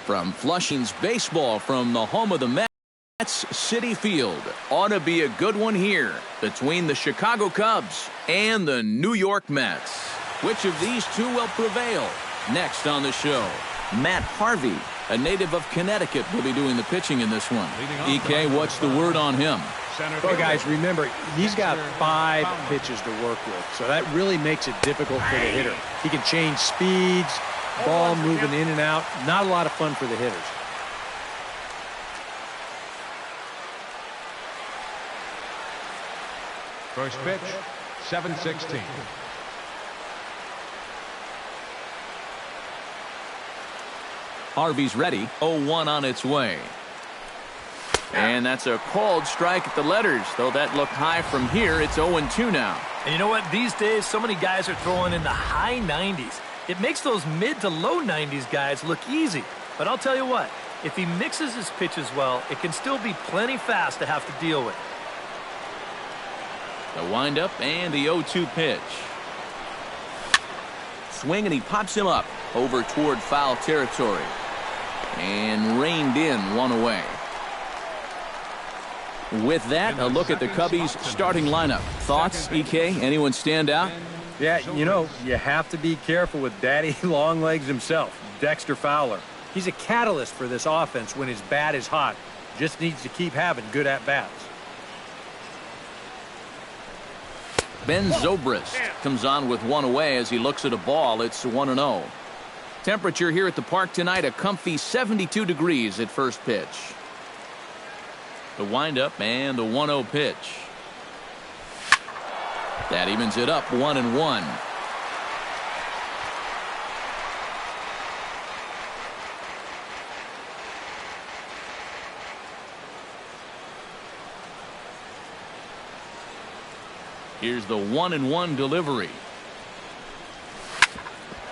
From Flushing's baseball from the home of the Mets, Citi Field. Ought to be a good one here between the Chicago Cubs and the New York Mets. Which of these two will prevail? Next on the show, Matt Harvey, a native of Connecticut, will be doing the pitching in this one. EK, what's the word on him? Well, guys, remember, he's got 5 pitches to work with, so that really makes it difficult for the hitter. He can change speeds, ball moving in and out. Not a lot of fun for the hitters. First pitch, 7-16. Harvey's ready. 0-1 on its way. And that's a called strike at the letters. Though that looked high from here, it's 0-2 now. And you know what? These days, so many guys are throwing in the high 90s. It makes those mid to low 90s guys look easy. But I'll tell you what, if he mixes his pitches well, it can still be plenty fast to have to deal with. The windup and the 0-2 pitch. Swing, and he pops him up over toward foul territory. And reined in, one away. With that, a look at the Cubbies' starting lineup. Thoughts, EK? Anyone stand out? Yeah, you know, you have to be careful with Daddy Longlegs himself, Dexter Fowler. He's a catalyst for this offense when his bat is hot. Just needs to keep having good at-bats. Ben Zobrist comes on with one away as he looks at a ball. It's 1-0. Temperature here at the park tonight, a comfy 72 degrees at first pitch. The windup and the 1-0 pitch. That evens it up 1-1. Here's the 1-1 delivery.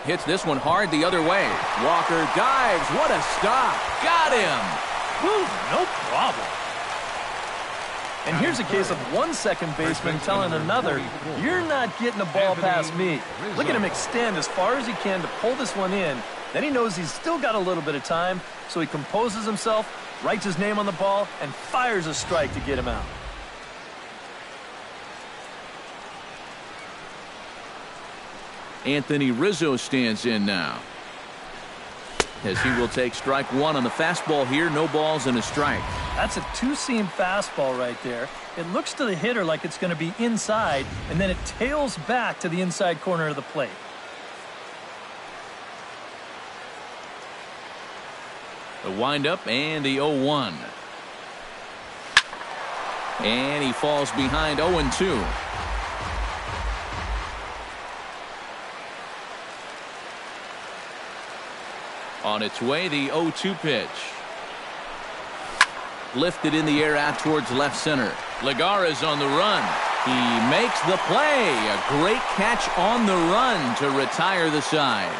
Hits this one hard the other way. Walker dives. What a stop. Got him. Whew, no problem. And here's a case of one second baseman telling another, you're not getting the ball past me. Look at him extend as far as he can to pull this one in. Then he knows he's still got a little bit of time, so he composes himself, writes his name on the ball, and fires a strike to get him out. Anthony Rizzo stands in now, as he will take strike one on the fastball here. No balls and a strike. That's a two-seam fastball right there. It looks to the hitter like it's going to be inside, and then it tails back to the inside corner of the plate. The windup and the 0-1. And he falls behind 0-2. On its way, the 0-2 pitch. Lifted in the air out towards left center. Legara's on the run. He makes the play. A great catch on the run to retire the side.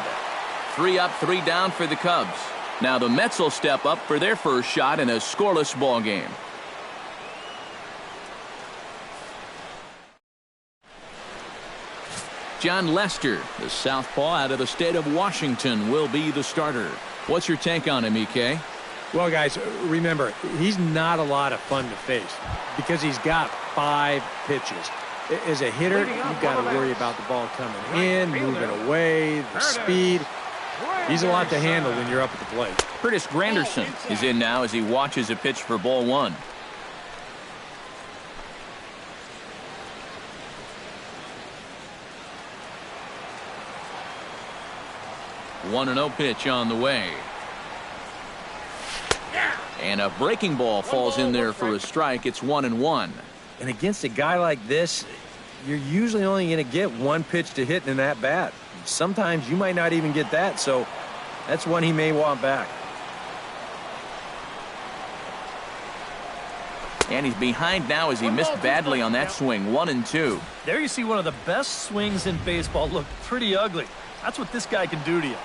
3 up, 3 down for the Cubs. Now the Mets will step up for their first shot in a scoreless ball game. John Lester, the southpaw out of the state of Washington, will be the starter. What's your take on him, EK? Well, guys, remember, he's not a lot of fun to face because he's got 5 pitches. As a hitter, you've got to worry about the ball coming in, moving away, the speed. He's a lot to handle when you're up at the plate. Curtis Granderson is in now as he watches a pitch for ball 1. One 1-0 pitch on the way. And a breaking ball falls in there for a strike. It's 1-1. And against a guy like this, you're usually only going to get 1 pitch to hit in that bat. Sometimes you might not even get that, so that's one he may want back. And he's behind now as he missed badly on that swing. 1-2. There you see one of the best swings in baseball look pretty ugly. That's what this guy can do to you.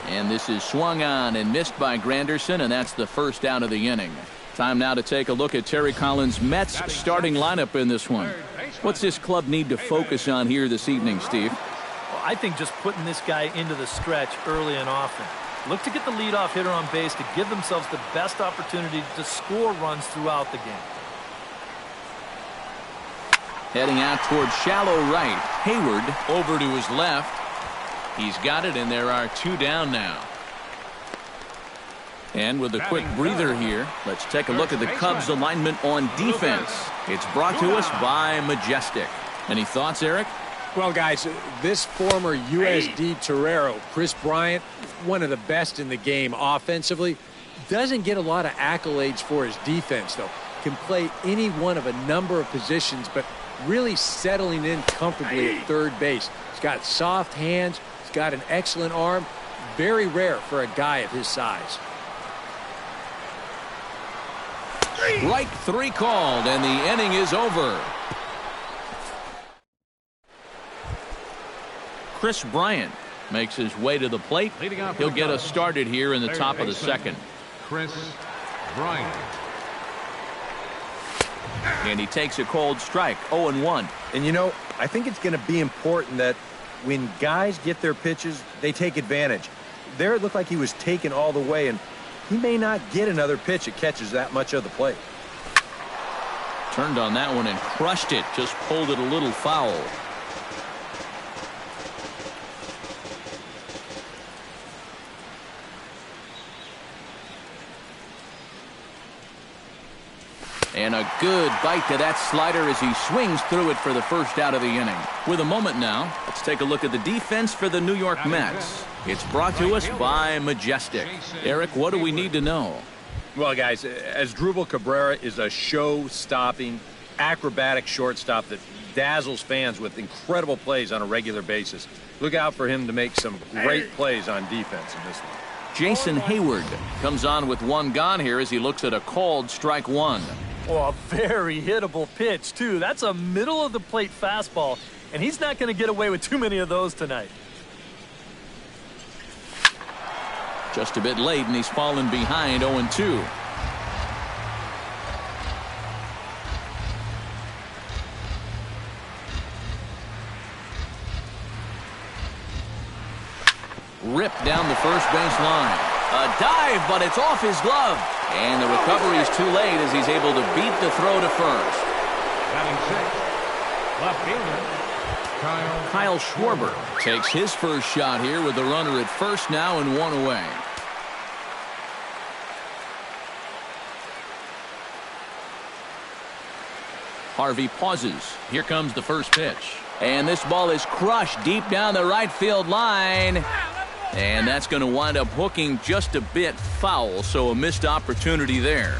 And this is swung on and missed by Granderson, and that's the first out of the inning. Time now to take a look at Terry Collins' Mets starting lineup in this one. What's this club need to focus on here this evening, Steve? Well, I think just putting this guy into the stretch early and often. Look to get the leadoff hitter on base to give themselves the best opportunity to score runs throughout the game. Heading out towards shallow right. Hayward over to his left. He's got it, and there are 2 down now. And with a quick breather here, let's take a look at the Cubs alignment on defense. It's brought to us by Majestic. Any thoughts, Eric? Well, guys, this former USD Torero, Chris Bryant, one of the best in the game offensively, doesn't get a lot of accolades for his defense, though. Can play any one of a number of positions, but really settling in comfortably at third base. He's got soft hands. He's got an excellent arm. Very rare for a guy of his size. Right 3 called, and the inning is over. Chris Bryant makes his way to the plate. He'll get us started here in the top of the second. Chris Bryant. And he takes a cold strike, 0-1. And, you know, I think it's going to be important that when guys get their pitches, they take advantage. There it looked like he was taken all the way, and he may not get another pitch that catches that much of the plate. Turned on that one and crushed it. Just pulled it a little foul. And a good bite to that slider as he swings through it for the first out of the inning. With a moment now, let's take a look at the defense for the New York Mets. It's brought to us by Majestic. Eric, what do we need to know? Well, guys, Asdrubal Cabrera is a show-stopping, acrobatic shortstop that dazzles fans with incredible plays on a regular basis. Look out for him to make some great plays on defense in this one. Jason Hayward comes on with 1 gone here as he looks at a called strike 1. Oh, a very hittable pitch, too. That's a middle-of-the-plate fastball, and he's not going to get away with too many of those tonight. Just a bit late, and he's fallen behind 0-2. Ripped down the first base line. A dive, but it's off his glove. And the recovery is too late as he's able to beat the throw to first. Batting 6, left fielder, Kyle Schwarber takes his first shot here with the runner at first now and 1 away. Harvey pauses. Here comes the first pitch. And this ball is crushed deep down the right field line. And that's going to wind up hooking just a bit foul, so a missed opportunity there.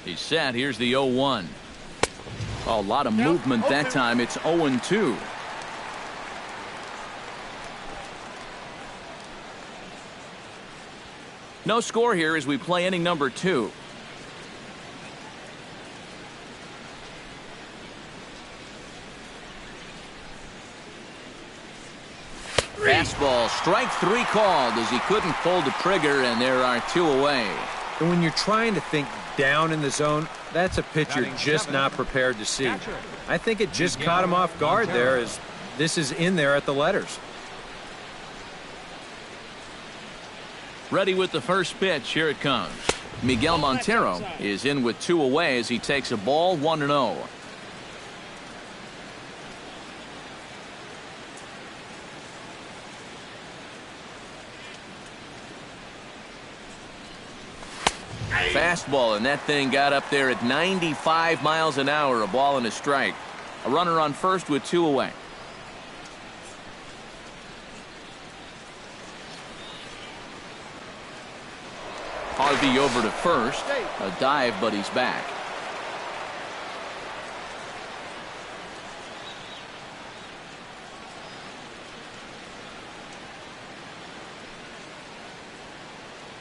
He's set. Here's the 0-1. A lot of movement that time. It's 0-2. No score here as we play inning number 2. Fastball, strike 3 called as he couldn't pull the trigger, and there are 2 away. And when you're trying to think down in the zone, that's a pitch you're just not prepared to see. I think it just caught him off guard there as this is in there at the letters. Ready with the first pitch. Here it comes. Miguel Montero is in with 2 away as he takes a ball 1-0. Fastball, and that thing got up there at 95 miles an hour, a ball and a strike. A runner on first with 2 away. Harvey over to first. A dive, but he's back.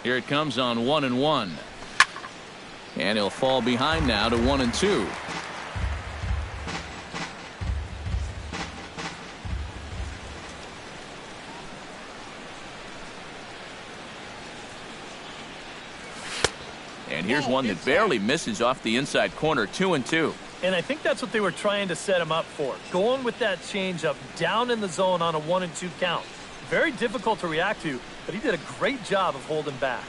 Here it comes on 1-1. And he'll fall behind now to 1-2. And here's one that barely misses off the inside corner, 2-2. And I think that's what they were trying to set him up for. Going with that changeup down in the zone on a 1-2 count. Very difficult to react to, but he did a great job of holding back.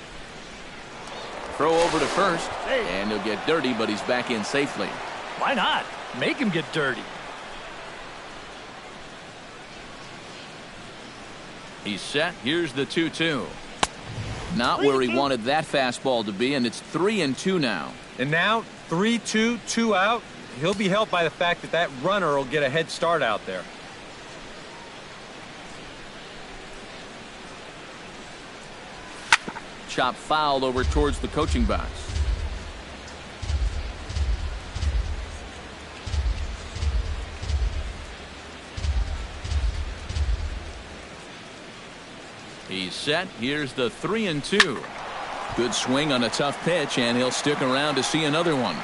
Throw over to first, and he'll get dirty, but he's back in safely. Why not? Make him get dirty. He's set. Here's the 2-2. Not where he wanted that fastball to be, and it's 3-2 now. And now 3-2, 2 out. He'll be helped by the fact that that runner will get a head start out there. Chop foul over towards the coaching box. He's set. Here's the 3-2. Good swing on a tough pitch, and he'll stick around to see another one.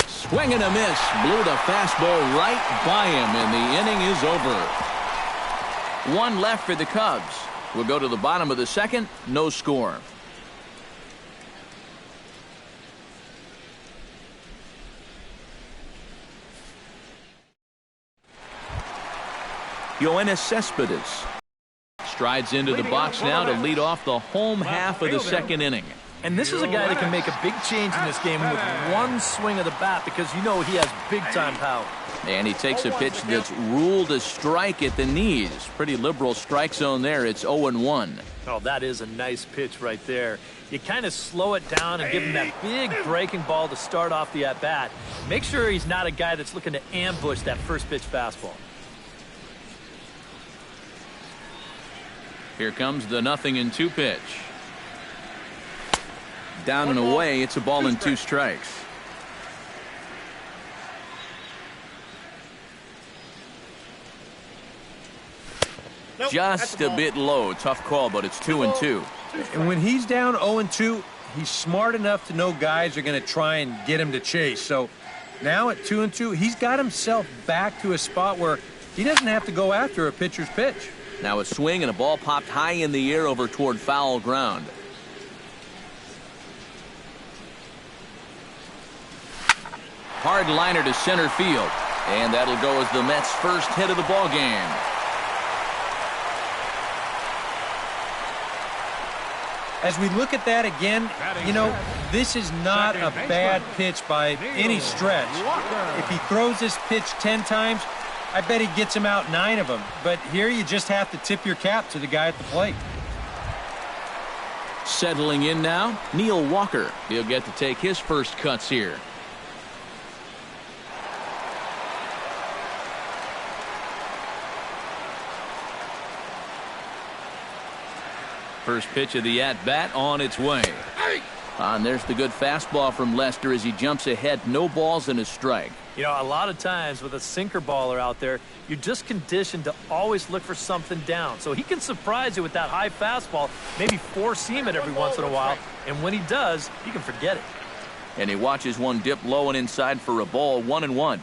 Swing and a miss. Blew the fastball right by him, and the inning is over. One left for the Cubs. We'll go to the bottom of the second. No score. Yoenis Cespedes strides into the box now to lead off the home half of the second inning. And this is a guy that can make a big change in this game with one swing of the bat because you know he has big-time power. And he takes a pitch that's ruled a strike at the knees. Pretty liberal strike zone there. It's 0-1. Oh, that is a nice pitch right there. You kind of slow it down and give him that big breaking ball to start off the at-bat. Make sure he's not a guy that's looking to ambush that first pitch fastball. Here comes the 0-2 pitch. Down and away. It's a ball and 2 strikes. Just a bit low. Tough call, but it's 2-2. And when he's down 0-2, he's smart enough to know guys are going to try and get him to chase. So now at 2-2, he's got himself back to a spot where he doesn't have to go after a pitcher's pitch. Now a swing and a ball popped high in the air over toward foul ground. Hard liner to center field. And that'll go as the Mets' first hit of the ball game. As we look at that again, you know, this is not a bad pitch by any stretch. If he throws this pitch 10 times, I bet he gets him out 9 of them. But here you just have to tip your cap to the guy at the plate. Settling in now, Neil Walker. He'll get to take his first cuts here. First pitch of the at-bat on its way. And there's the good fastball from Lester as he jumps ahead. No balls and a strike. You know, a lot of times with a sinker baller out there, you're just conditioned to always look for something down. So he can surprise you with that high fastball, maybe four-seam it every once in a while. And when he does, you can forget it. And he watches one dip low and inside for a ball, 1-1.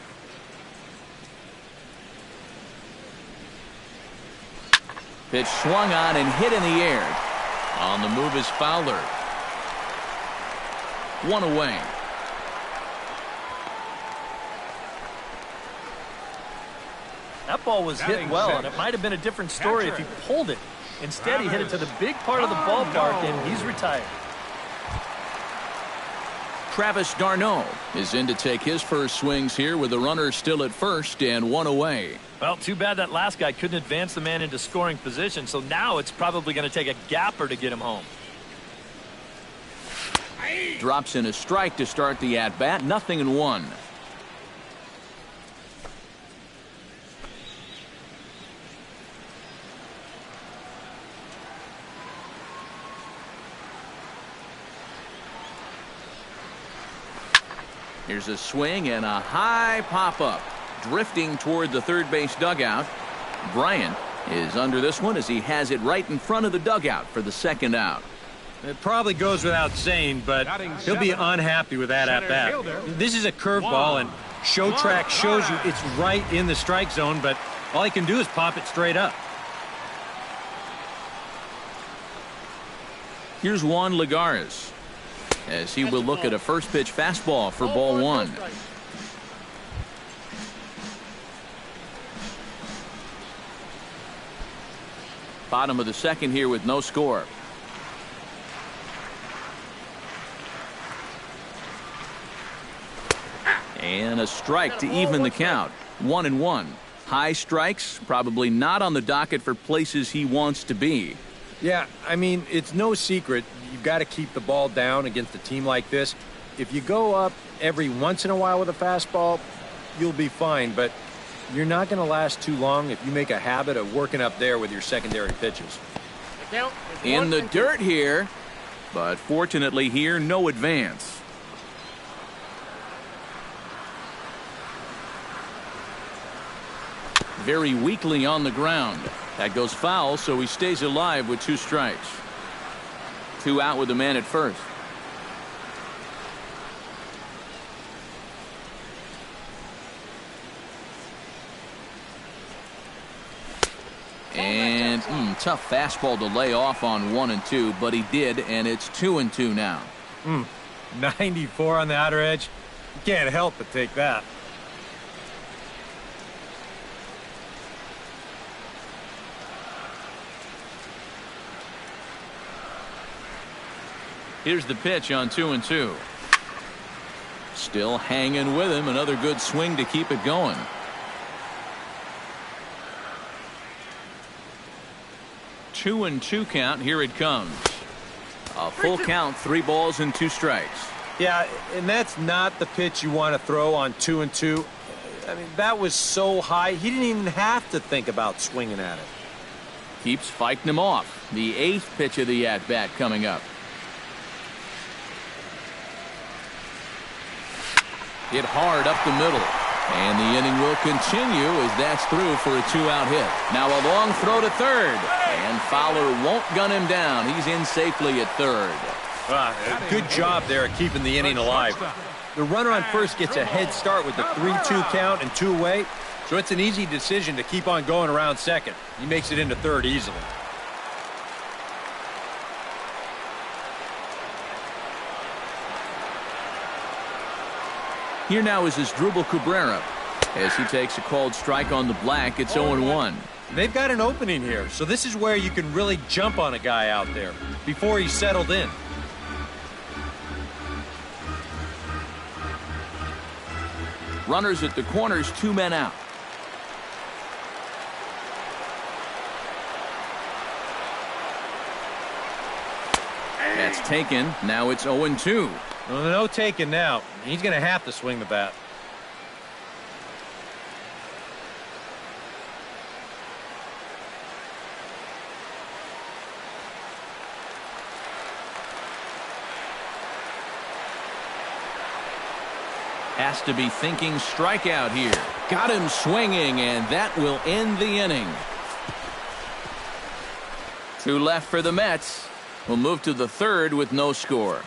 Pitch swung on and hit in the air. On the move is Fowler. 1 away. That ball was hit well, and it might have been a different story if he pulled it. Instead, he hit it to the big part of the ballpark, and he's retired. Travis d'Arnaud is in to take his first swings here with the runner still at first and 1 away. Well, too bad that last guy couldn't advance the man into scoring position, so now it's probably going to take a gapper to get him home. Drops in a strike to start the at-bat, 0-1. Here's a swing and a high pop-up. Drifting toward the third base dugout. Bryant is under this one as he has it right in front of the dugout for the second out. It probably goes without saying, but he'll be unhappy with that at bat. This is a curveball, and Show Track shows you it's right in the strike zone, but all he can do is pop it straight up. Here's Juan Lagares, as he will look at a first pitch fastball for ball one. Bottom of the second here with no score. And a strike to even the count. 1-1. High strikes, probably not on the docket for places he wants to be. Yeah, I mean, it's no secret. You've got to keep the ball down against a team like this. If you go up every once in a while with a fastball, you'll be fine, but you're not going to last too long if you make a habit of working up there with your secondary pitches. In the dirt here, but fortunately here, no advance. Very weakly on the ground. That goes foul, so he stays alive with 2 strikes. 2 out with the man at first. And tough fastball to lay off on 1 and 2, but he did, and it's 2 and 2 now. 94 on the outer edge. You can't help but take that. Here's the pitch on 2 and 2. Still hanging with him. Another good swing to keep it going. Two and 2 count. Here it comes. A full count, 3 balls and 2 strikes. Yeah, and that's not the pitch you want to throw on 2 and 2. I mean, that was so high, he didn't even have to think about swinging at it. Keeps fighting him off. The 8th pitch of the at-bat coming up. Hit hard up the middle. And the inning will continue as that's through for a 2-out hit. Now a long throw to third. And Fowler won't gun him down. He's in safely at third. Good job there at keeping the inning alive. The runner on first gets a head start with the 3-2 count and 2 away. So it's an easy decision to keep on going around second. He makes it into third easily. Here now is Asdrubal Cabrera. As he takes a called strike on the black, it's 0-1. They've got an opening here, so this is where you can really jump on a guy out there before he's settled in. Runners at the corners, 2 men out. That's taken. Now it's 0-2. Well, no taking now. He's going to have to swing the bat. Has to be thinking strikeout here. Got him swinging, and that will end the inning. 2 left for the Mets. We'll move to the third with no score.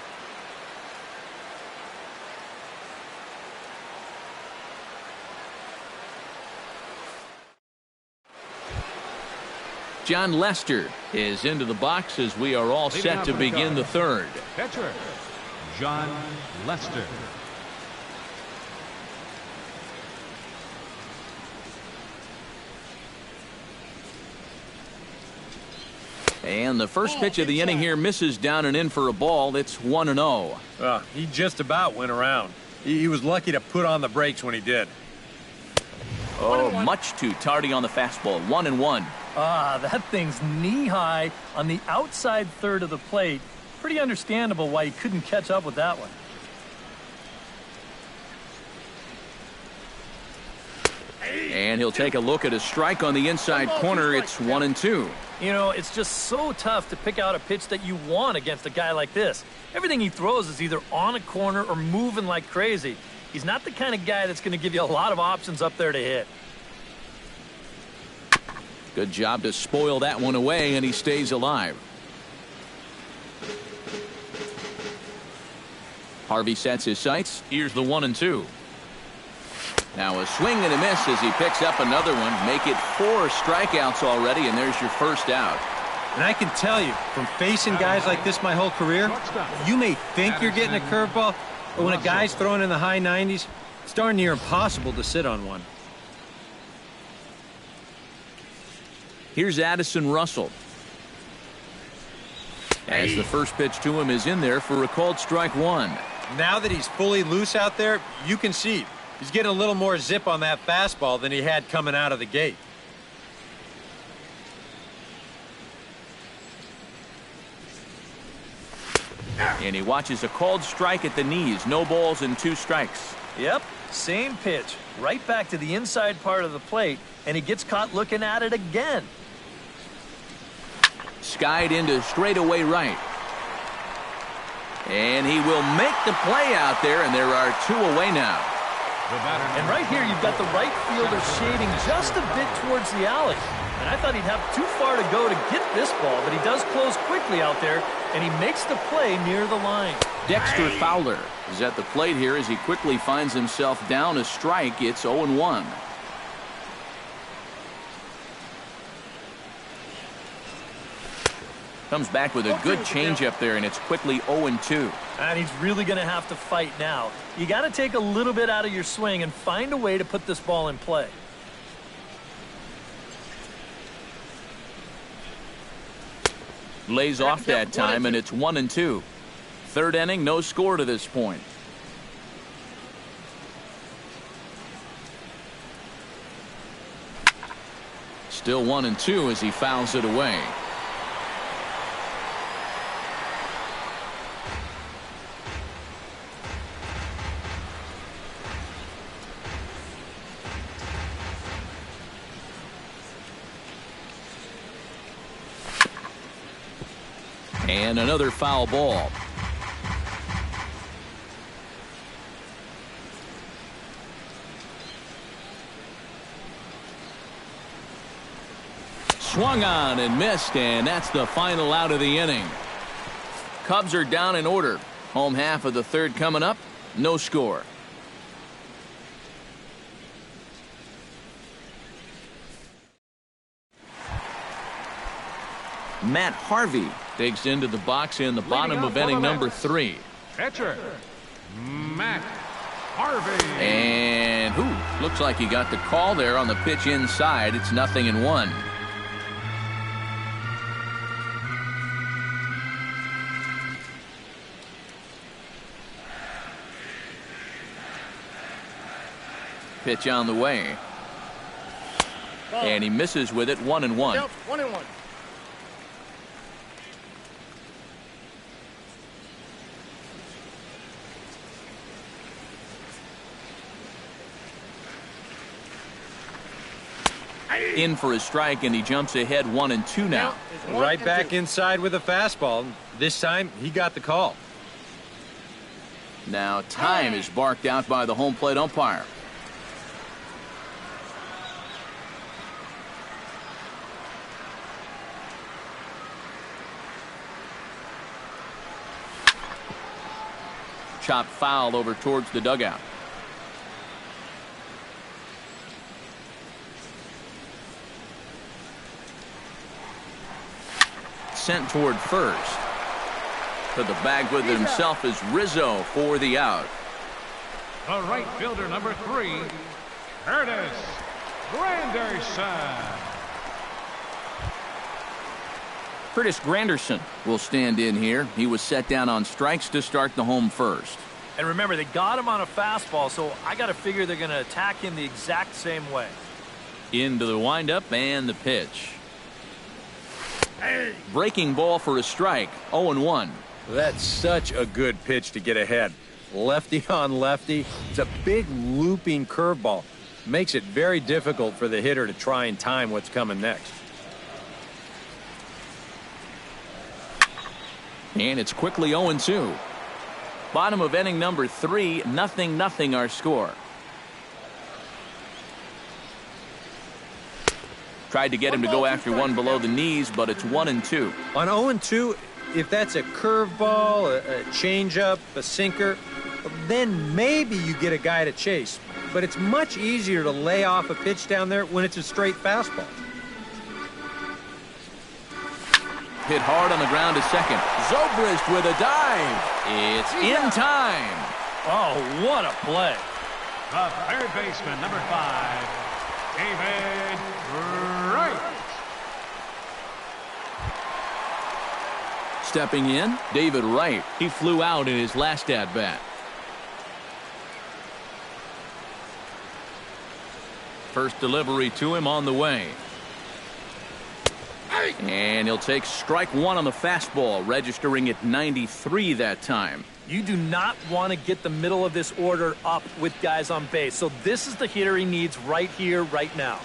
John Lester is into the box as we are all set to begin the third. Catcher, John Lester. And the first pitch of the inning here misses down and in for a ball. It's 1-0. He just about went around. He was lucky to put on the brakes when he did. Oh, much too tardy on the fastball. 1-1. That thing's knee-high on the outside third of the plate. Pretty understandable why he couldn't catch up with that one. And he'll take a look at a strike on the inside corner. It's 1-2. You know, it's just so tough to pick out a pitch that you want against a guy like this. Everything he throws is either on a corner or moving like crazy. He's not the kind of guy that's going to give you a lot of options up there to hit. Good job to spoil that one away, and he stays alive. Harvey sets his sights. Here's the 1-2. Now a swing and a miss as he picks up another one. Make it 4 strikeouts already, and there's your first out. And I can tell you, from facing guys like this my whole career, you may think you're getting a curveball, but when a guy's throwing in the high 90s, it's darn near impossible to sit on one. Here's Addison Russell. As the first pitch to him is in there for a called strike 1. Now that he's fully loose out there, you can see he's getting a little more zip on that fastball than he had coming out of the gate. And he watches a called strike at the knees. No balls and 2 strikes. Yep, same pitch. Right back to the inside part of the plate, and he gets caught looking at it again. Skied into straightaway right. And he will make the play out there, and there are 2 away now. And right here, you've got the right fielder shading just a bit towards the alley. And I thought he'd have too far to go to get this ball, but he does close quickly out there, and he makes the play near the line. Dexter Fowler is at the plate here as he quickly finds himself down a strike. It's 0-1. Comes back with a good changeup there, and it's quickly 0-2. And he's really going to have to fight now. You got to take a little bit out of your swing and find a way to put this ball in play. Lays off that time, and it's 1-2. Third inning, no score to this point. Still 1-2 as he fouls it away. And another foul ball. Swung on and missed, and that's the final out of the inning. Cubs are down in order. Home half of the third coming up. No score. Matt Harvey digs into the box in the bottom of inning number 3. Catcher, Matt Harvey. And looks like he got the call there on the pitch inside. It's 0-1. Pitch on the way. And he misses with it. 1-1. 1-1. In for a strike, and he jumps ahead 1-2 now. Right back inside with a fastball. This time, he got the call. Now time is barked out by the home plate umpire. Chopped foul over towards the dugout. Sent toward first. To the bag with it himself is Rizzo for the out. The right fielder, number 3, Curtis Granderson. Curtis Granderson will stand in here. He was set down on strikes to start the home first. And remember, they got him on a fastball, so I got to figure they're going to attack him the exact same way. Into the windup and the pitch. Breaking ball for a strike. 0-1. That's such a good pitch to get ahead. Lefty on lefty. It's a big looping curveball. Makes it very difficult for the hitter to try and time what's coming next. And it's quickly 0-2. Bottom of inning number 3, 0-0 our score. Tried to get him to go after one below the knees, but it's 1-2. On 0-2, If that's a curveball, a changeup, a sinker, then maybe you get a guy to chase. But it's much easier to lay off a pitch down there when it's a straight fastball. Hit hard on the ground to second. Zobrist with a dive. It's in time. Oh, what a play. The third baseman, number 5, David Wright. Stepping in, David Wright. He flew out in his last at-bat. First delivery to him on the way. And he'll take strike one on the fastball, registering at 93 that time. You do not want to get the middle of this order up with guys on base. So this is the hitter he needs right here, right now.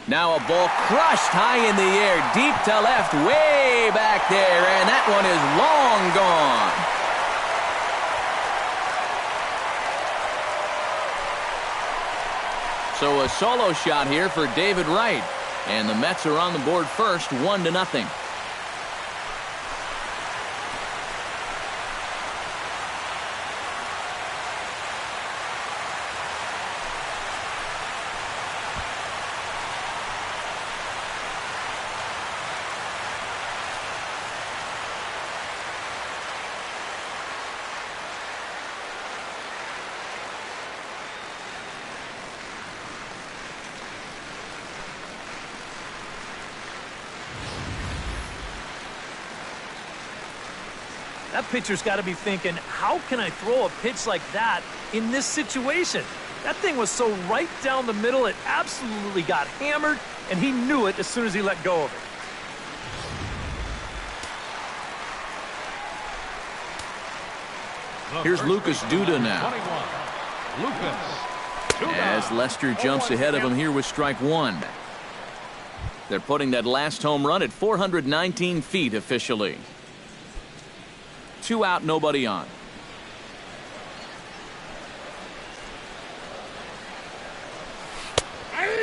Now a ball crushed high in the air, deep to left, way back there, and that one is long gone. So a solo shot here for David Wright, and the Mets are on the board first, 1-0. That pitcher's got to be thinking, how can I throw a pitch like that in this situation? That thing was so right down the middle, it absolutely got hammered, and he knew it as soon as he let go of The it. Here's first Lucas baseman, Duda now. 21, Lucas Duda. As Lester jumps ahead of him here with strike one. They're putting that last home run at 419 feet officially. 2 out, nobody on.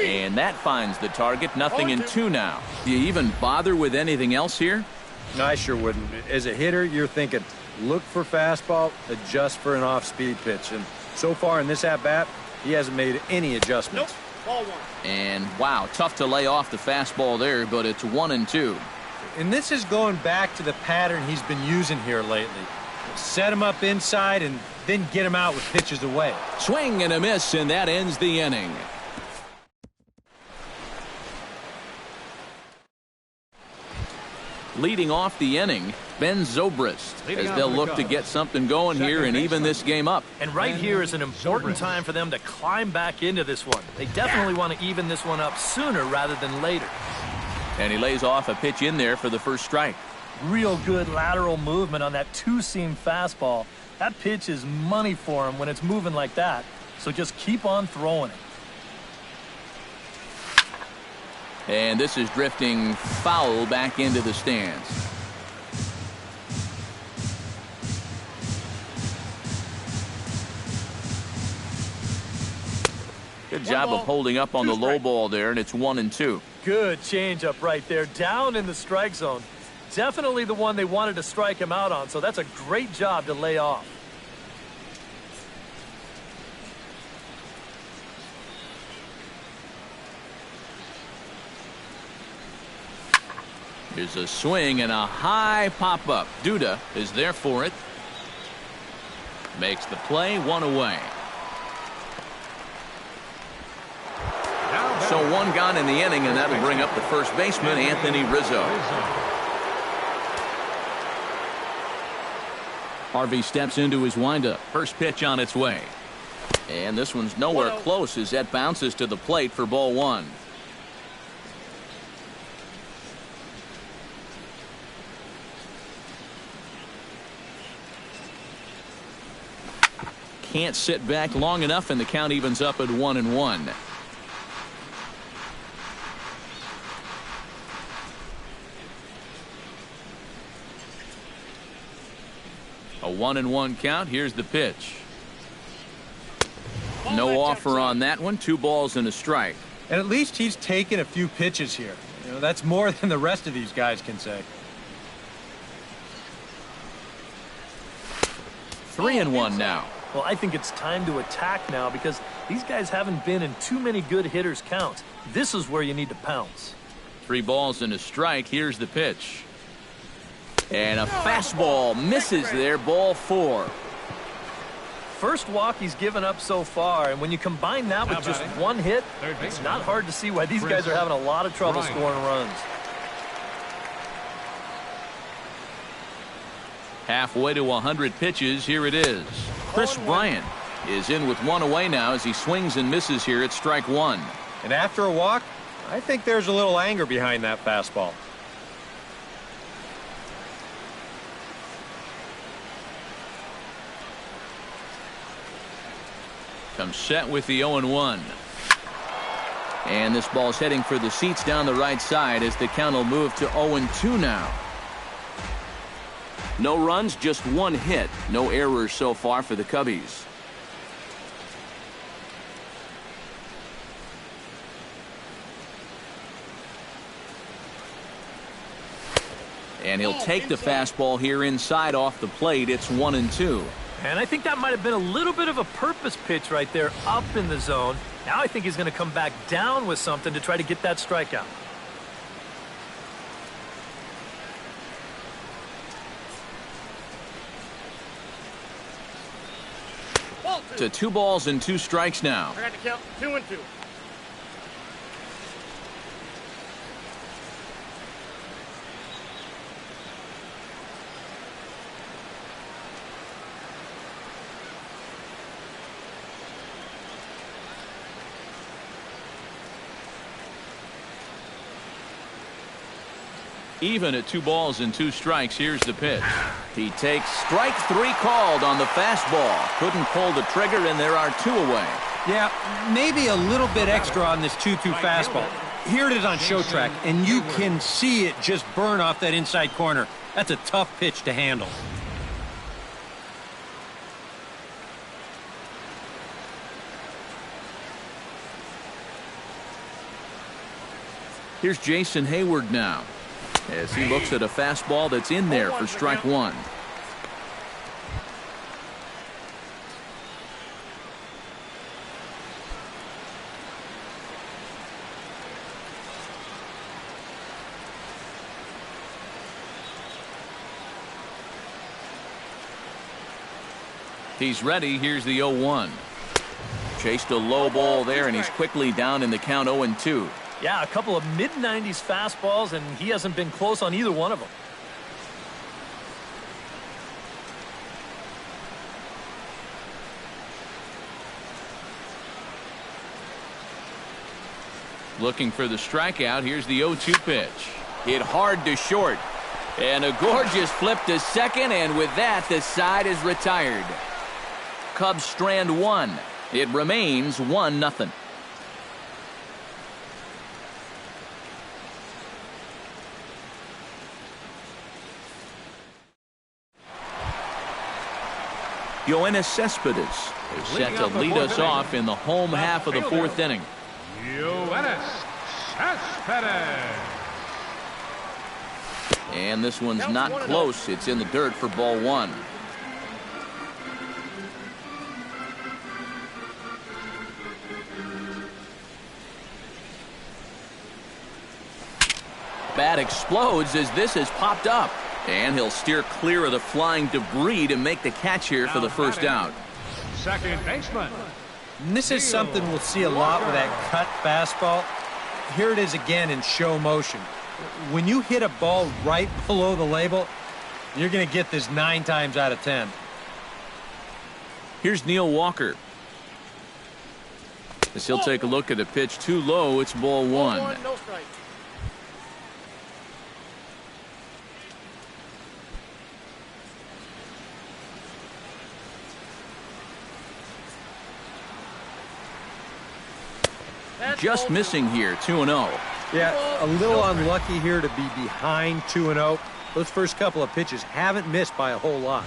And that finds the target. 0-2 now. Do you even bother with anything else here? No, I sure wouldn't. As a hitter, you're thinking, look for fastball, adjust for an off-speed pitch. And so far in this at-bat, he hasn't made any adjustments. Ball one. And wow, tough to lay off the fastball there, but it's 1-2. And this is going back to the pattern he's been using here lately. Set him up inside and then get him out with pitches away. Swing and a miss, and that ends the inning. Leading off the inning, Ben Zobrist, as they'll look to get something going here and even this game up. And right here is an important time for them to climb back into this one. They definitely want to even this one up sooner rather than later. And he lays off a pitch in there for the first strike. Real good lateral movement on that two-seam fastball. That pitch is money for him when it's moving like that. So just keep on throwing it. And this is drifting foul back into the stands. Good job of holding up on the low ball there, and it's 1-2. Good changeup right there, down in the strike zone. Definitely the one they wanted to strike him out on, so that's a great job to lay off. Here's a swing and a high pop-up. Duda is there for it. Makes the play, one away. So one gone in the inning, and that'll bring up the first baseman, Anthony Rizzo. Harvey steps into his windup. First pitch on its way. And this one's nowhere close as that bounces to the plate for ball one. Can't sit back long enough, and the count evens up at 1-1. A 1-1 count. Here's the pitch. No offer on that one. 2 balls and a strike. And at least he's taken a few pitches here. You know, that's more than the rest of these guys can say. 3-1 now. Well, I think it's time to attack now because these guys haven't been in too many good hitters' counts. This is where you need to pounce. 3 balls and a strike. Here's the pitch. And a fastball misses there, ball 4. First walk he's given up so far, and when you combine that with just one hit, it's not hard to see why these guys are having a lot of trouble scoring runs. Halfway to 100 pitches, here it is. Chris Bryant is in with 1 away now as he swings and misses here at strike 1. And after a walk, I think there's a little anger behind that fastball. Comes set with the 0-1. And this ball's heading for the seats down the right side as the count will move to 0-2 now. No runs, just 1 hit. No errors so far for the Cubbies. And he'll take the fastball here inside off the plate. It's 1-2. And I think that might have been a little bit of a purpose pitch right there up in the zone. Now I think he's going to come back down with something to try to get that strikeout. To 2 balls and 2 strikes now. I got to count 2-2. Even at 2 balls and 2 strikes, here's the pitch. He takes strike 3 called on the fastball. Couldn't pull the trigger, and there are 2 away. Yeah, maybe a little bit extra on this 2-2 fastball. Here it is on show track, and you can see it just burn off that inside corner. That's a tough pitch to handle. Here's Jason Hayward now, as he looks at a fastball that's in there for strike 1. He's ready. Here's the 0-1. Chased a low ball there, and he's quickly down in the count 0-2. Yeah, a couple of mid-90s fastballs, and he hasn't been close on either one of them. Looking for the strikeout. Here's the 0-2 pitch. Hit hard to short. And a gorgeous flip to second, and with that, the side is retired. Cubs strand 1. It remains 1-0. Yoenis Cespedes is set to lead us off in the home half of the 4th inning. Yoenis Cespedes. And this one's not close. It's in the dirt for ball 1. Bat explodes as this has popped up. And he'll steer clear of the flying debris to make the catch here for the first out. Second baseman. And this is something we'll see a lot with that cut fastball. Here it is again in show motion. When you hit a ball right below the label, you're going to get this 9 times out of 10. Here's Neil Walker. As he'll take a look at a pitch too low, it's ball 1. No strike. Just missing here, 2-0. Yeah, a little unlucky here to be behind 2-0. Those first couple of pitches haven't missed by a whole lot.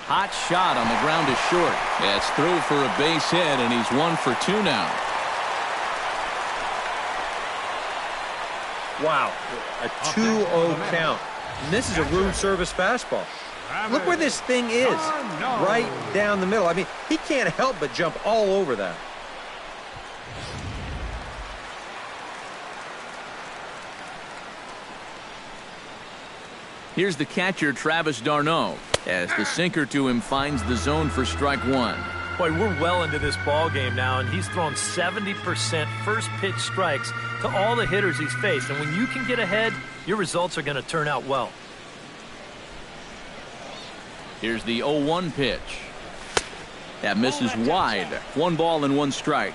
Hot shot on the ground is short. It's through for a base hit, and he's 1 for 2 now. Wow, a 2-0 count. And this is a room service fastball. Look where this thing is, right down the middle. I mean, he can't help but jump all over that. Here's the catcher, Travis d'Arnaud, as the sinker to him finds the zone for strike 1. Boy, we're well into this ball game now, and he's thrown 70% first pitch strikes to all the hitters he's faced. And when you can get ahead, your results are going to turn out well. Here's the 0-1 pitch. That misses wide. 1 ball and 1 strike.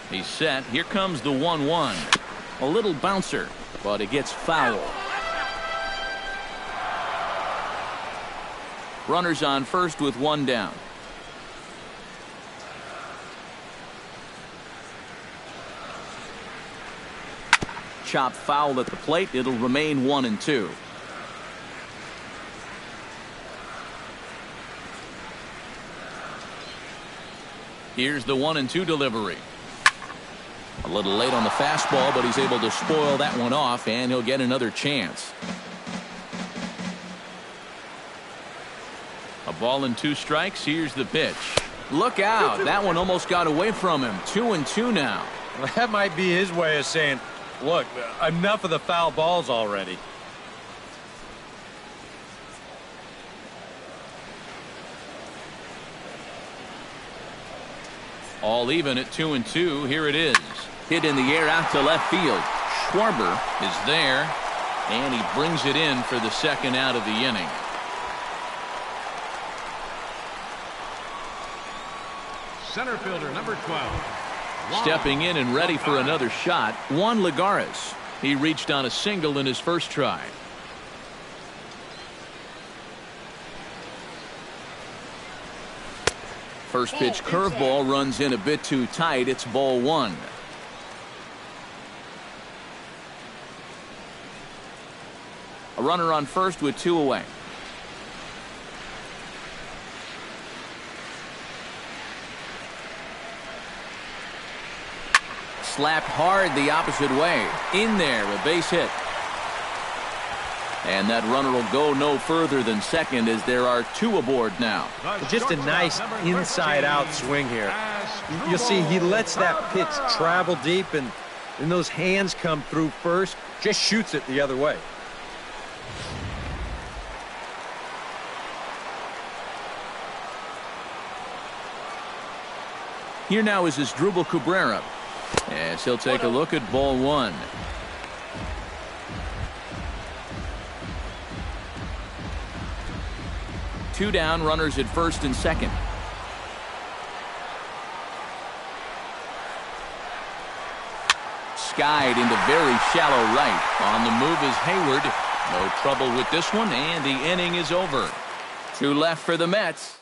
He's set. Here comes the 1-1. A little bouncer, but it gets foul. Runners on first with 1 down. Chopped foul at the plate. It'll remain 1-2. Here's the 1-2 delivery. A little late on the fastball, but he's able to spoil that one off, and he'll get another chance. A ball and 2 strikes. Here's the pitch. Look out. That one almost got away from him. 2-2 now. Well, that might be his way of saying, look, enough of the foul balls already. All even at 2-2. Here it is. Hit in the air out to left field. Schwarber is there, and he brings it in for the second out of the inning. Center fielder, number 12. Stepping in and ready for another shot, Juan Lagares. He reached on a single in his first try. First pitch curveball runs in a bit too tight. It's ball 1. A runner on first with 2 away. Slapped hard the opposite way. In there, a base hit. And that runner will go no further than second as there are 2 aboard now. Just a nice inside-out swing here. You'll see he lets that pitch travel deep, and those hands come through first. Just shoots it the other way. Here now is Asdrubal Cabrera, as he'll take a look at ball 1. Two down, runners at first and second. Skied into very shallow right. On the move is Hayward. No trouble with this one, and the inning is over. 2 left for the Mets.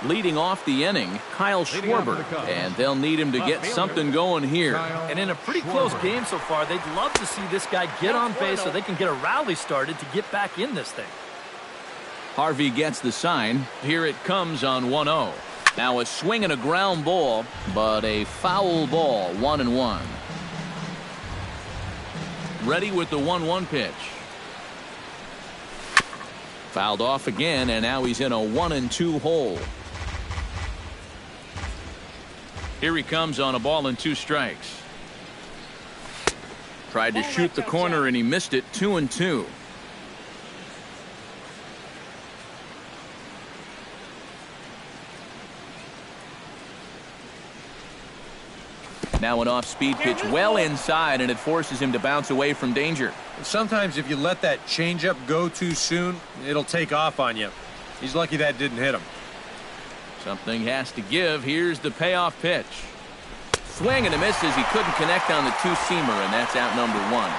Leading off the inning, Kyle Schwarber, and they'll need him to get something going here. And in a pretty close game so far, they'd love to see this guy get on base so they can get a rally started to get back in this thing. Harvey gets the sign. Here it comes on 1-0. Now a swing and a ground ball, but a foul ball, 1-1. Ready with the 1-1 pitch. Fouled off again, and now he's in a 1-2 hole. Here he comes on a ball and 2 strikes. Tried to shoot the corner and he missed it. 2-2. Now an off-speed pitch well inside, and it forces him to bounce away from danger. Sometimes if you let that changeup go too soon, it'll take off on you. He's lucky that didn't hit him. Something has to give. Here's the payoff pitch. Swing and a miss as he couldn't connect on the 2-seamer, and that's out number 1.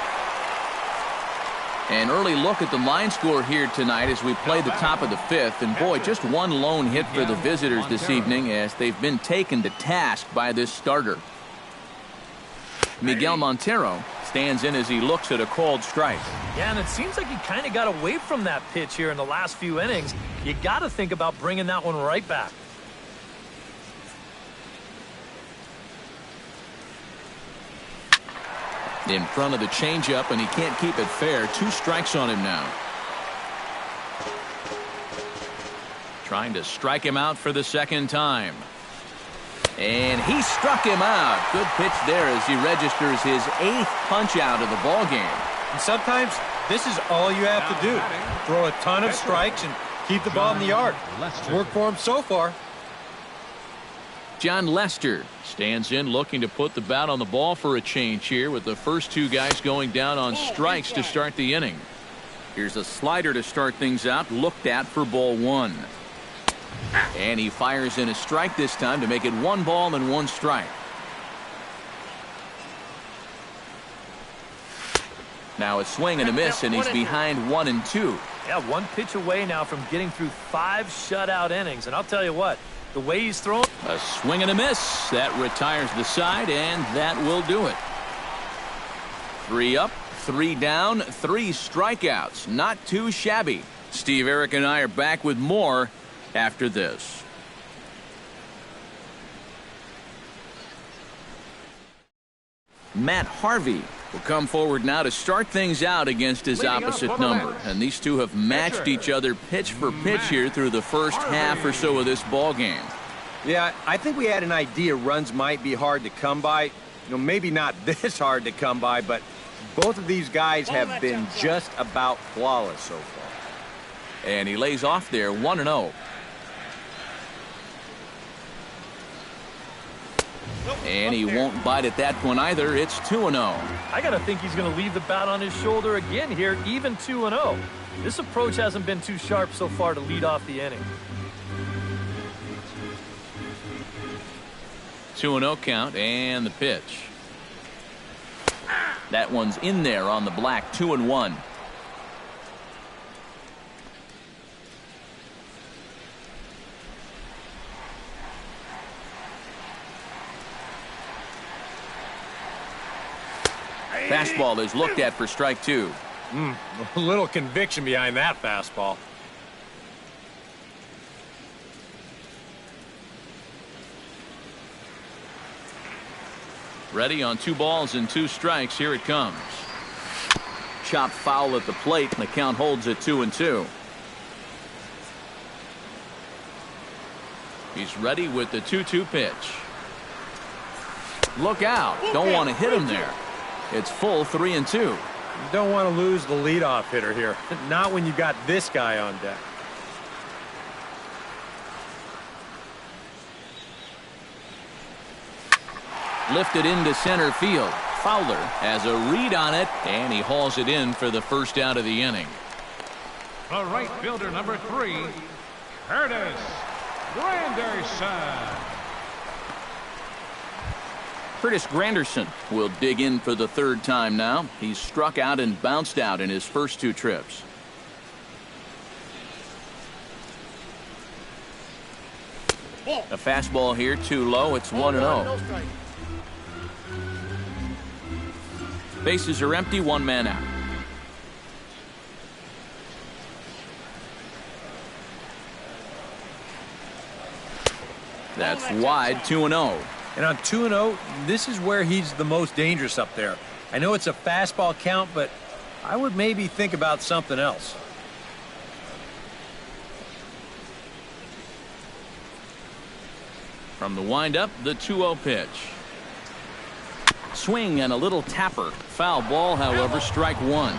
An early look at the line score here tonight as we play the top of the fifth. And boy, just one lone hit for the visitors this evening as they've been taken to task by this starter. Miguel Montero stands in as he looks at a called strike. Yeah, and it seems like he kind of got away from that pitch here in the last few innings. You got to think about bringing that one right back. In front of the changeup, and he can't keep it fair. 2 strikes on him now. Trying to strike him out for the second time. And he struck him out. Good pitch there as he registers his 8th punch out of the ball game. And sometimes this is all you have to do. Throw a ton of strikes and keep the ball in the yard. It's worked for him so far. John Lester stands in looking to put the bat on the ball for a change here with the first 2 guys going down on strikes to start the inning. Here's a slider to start things out, looked at for ball 1. And he fires in a strike this time to make it 1 ball and 1 strike. Now a swing and a miss, and he's behind 1 and 2. Yeah, 1 pitch away now from getting through 5 shutout innings. And I'll tell you what, the way he's throwing. A swing and a miss. That retires the side, and that will do it. 3 up, 3 down, 3 strikeouts. Not too shabby. Steve, Eric, and I are back with more after this. Matt Harvey will come forward now to start things out against his opposite number. And these two have matched each other pitch for pitch here through the first half or so of this ball game. Yeah, I think we had an idea runs might be hard to come by. You know, maybe not this hard to come by, but both of these guys have been just about flawless so far. And he lays off there 1-0. And he won't bite at that one either. It's 2-0. I got to think he's going to leave the bat on his shoulder again here, even 2-0. This approach hasn't been too sharp so far to lead off the inning. 2-0 count, and the pitch. That one's in there on the black. 2-1. Fastball is looked at for strike 2. A little conviction behind that fastball. Ready on 2 balls and 2 strikes. Here it comes. Chopped foul at the plate, and the count holds at 2-2. He's ready with the 2-2 pitch. Look out. Don't want to hit him there. It's full 3-2. You don't want to lose the leadoff hitter here. Not when you got this guy on deck. Lifted into center field. Fowler has a read on it, and he hauls it in for the first out of the inning. The right fielder, number 3, Curtis Granderson. Curtis Granderson will dig in for the 3rd time now. He's struck out and bounced out in his first 2 trips. A fastball here, too low. It's 1-0. Bases are empty, 1 man out. That's wide, 2-0. And on 2-0, this is where he's the most dangerous up there. I know it's a fastball count, but I would maybe think about something else. From the windup, the 2-0 pitch. Swing and a little tapper. Foul ball, however, strike 1.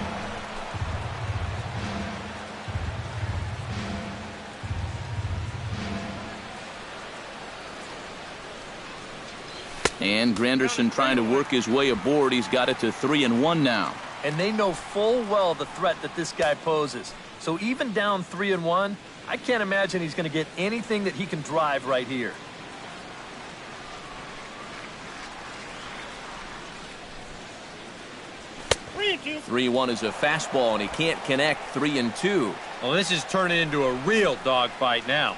And Granderson trying to work his way aboard. He's got it to 3-1 now. And they know full well the threat that this guy poses. So even down 3-1, I can't imagine he's going to get anything that he can drive right here. 3-1 is a fastball, and he can't connect. 3-2. Well, this is turning into a real dogfight now.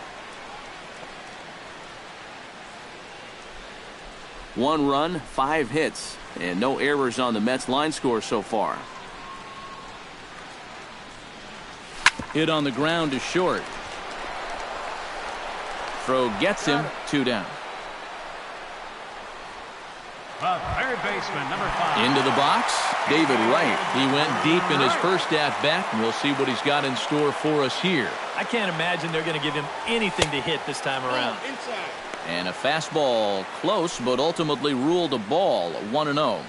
1 run, 5 hits, and no errors on the Mets line score so far. Hit on the ground to short. Throw gets him. 2 down. The third baseman, number 5. Into the box, David Wright. He went deep in his first at-bat, and we'll see what he's got in store for us here. I can't imagine they're going to give him anything to hit this time around. And a fastball close, but ultimately ruled a ball. 1-0. Nope.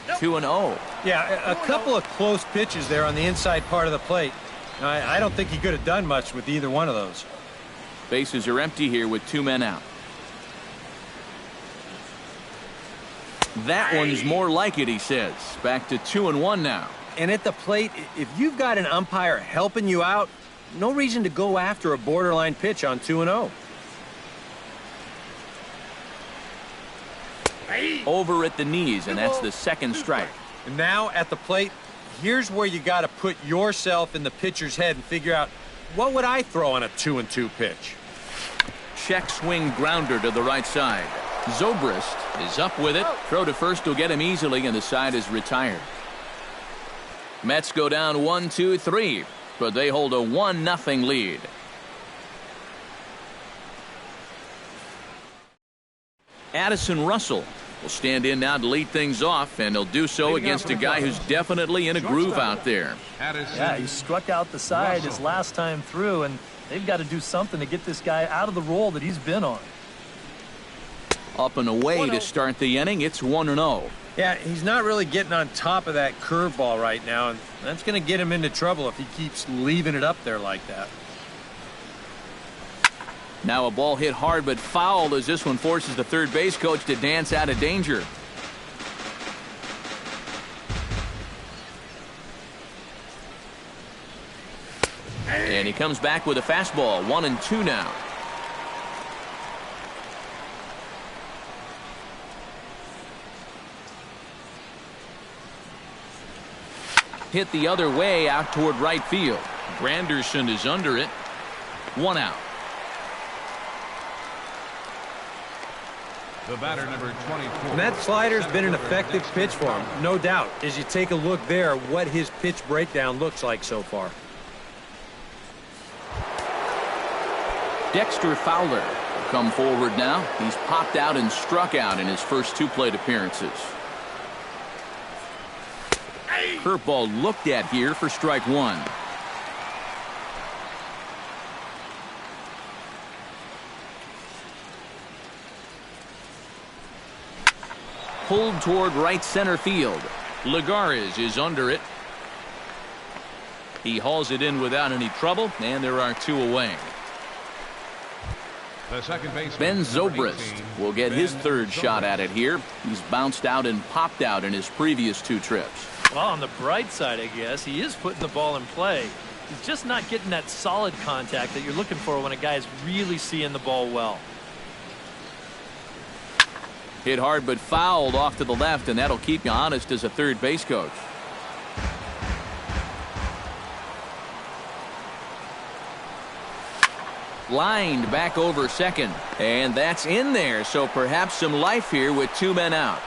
2-0. Yeah, a couple of close pitches there on the inside part of the plate. I don't think he could have done much with either one of those. Bases are empty here with 2 men out. That one's more like it, he says. Back to 2-1 now. And at the plate, if you've got an umpire helping you out, no reason to go after a borderline pitch on 2-0. Over at the knees, and that's the second strike. And now at the plate, here's where you got to put yourself in the pitcher's head and figure out, what would I throw on a 2-2 pitch? Check swing grounder to the right side. Zobrist is up with it. Throw to first will get him easily, and the side is retired. Mets go down 1-2-3, but they hold a 1-0 lead. Addison Russell will stand in now to lead things off, and he'll do so against a guy who's definitely in a groove out there. Yeah, he struck out the side his last time through, and they've got to do something to get this guy out of the role that he's been on. Up and away to start the inning. It's 1-0. Yeah, he's not really getting on top of that curveball right now, and that's going to get him into trouble if he keeps leaving it up there like that. Now a ball hit hard but foul as this one forces the third base coach to dance out of danger. And he comes back with a fastball. 1-2 now. Hit the other way out toward right field. Granderson is under it. 1 out. The batter, number 24. And that slider's been an effective pitch for him, no doubt. As you take a look there, what his pitch breakdown looks like so far. Dexter Fowler will come forward now. He's popped out and struck out in his first 2 plate appearances. Curveball looked at here for strike 1. Pulled toward right center field. Lagares is under it. He hauls it in without any trouble, and there are 2 away. The second baseman, Ben number Zobrist 18, will get his Ben third Zobrist. shot at it here. He's bounced out and popped out in his previous 2 trips. Well, on the bright side, I guess, he is putting the ball in play. He's just not getting that solid contact that you're looking for when a guy's really seeing the ball well. Hit hard but fouled off to the left, and that'll keep you honest as a third base coach. Lined back over second, and that's in there, so perhaps some life here with 2 men out.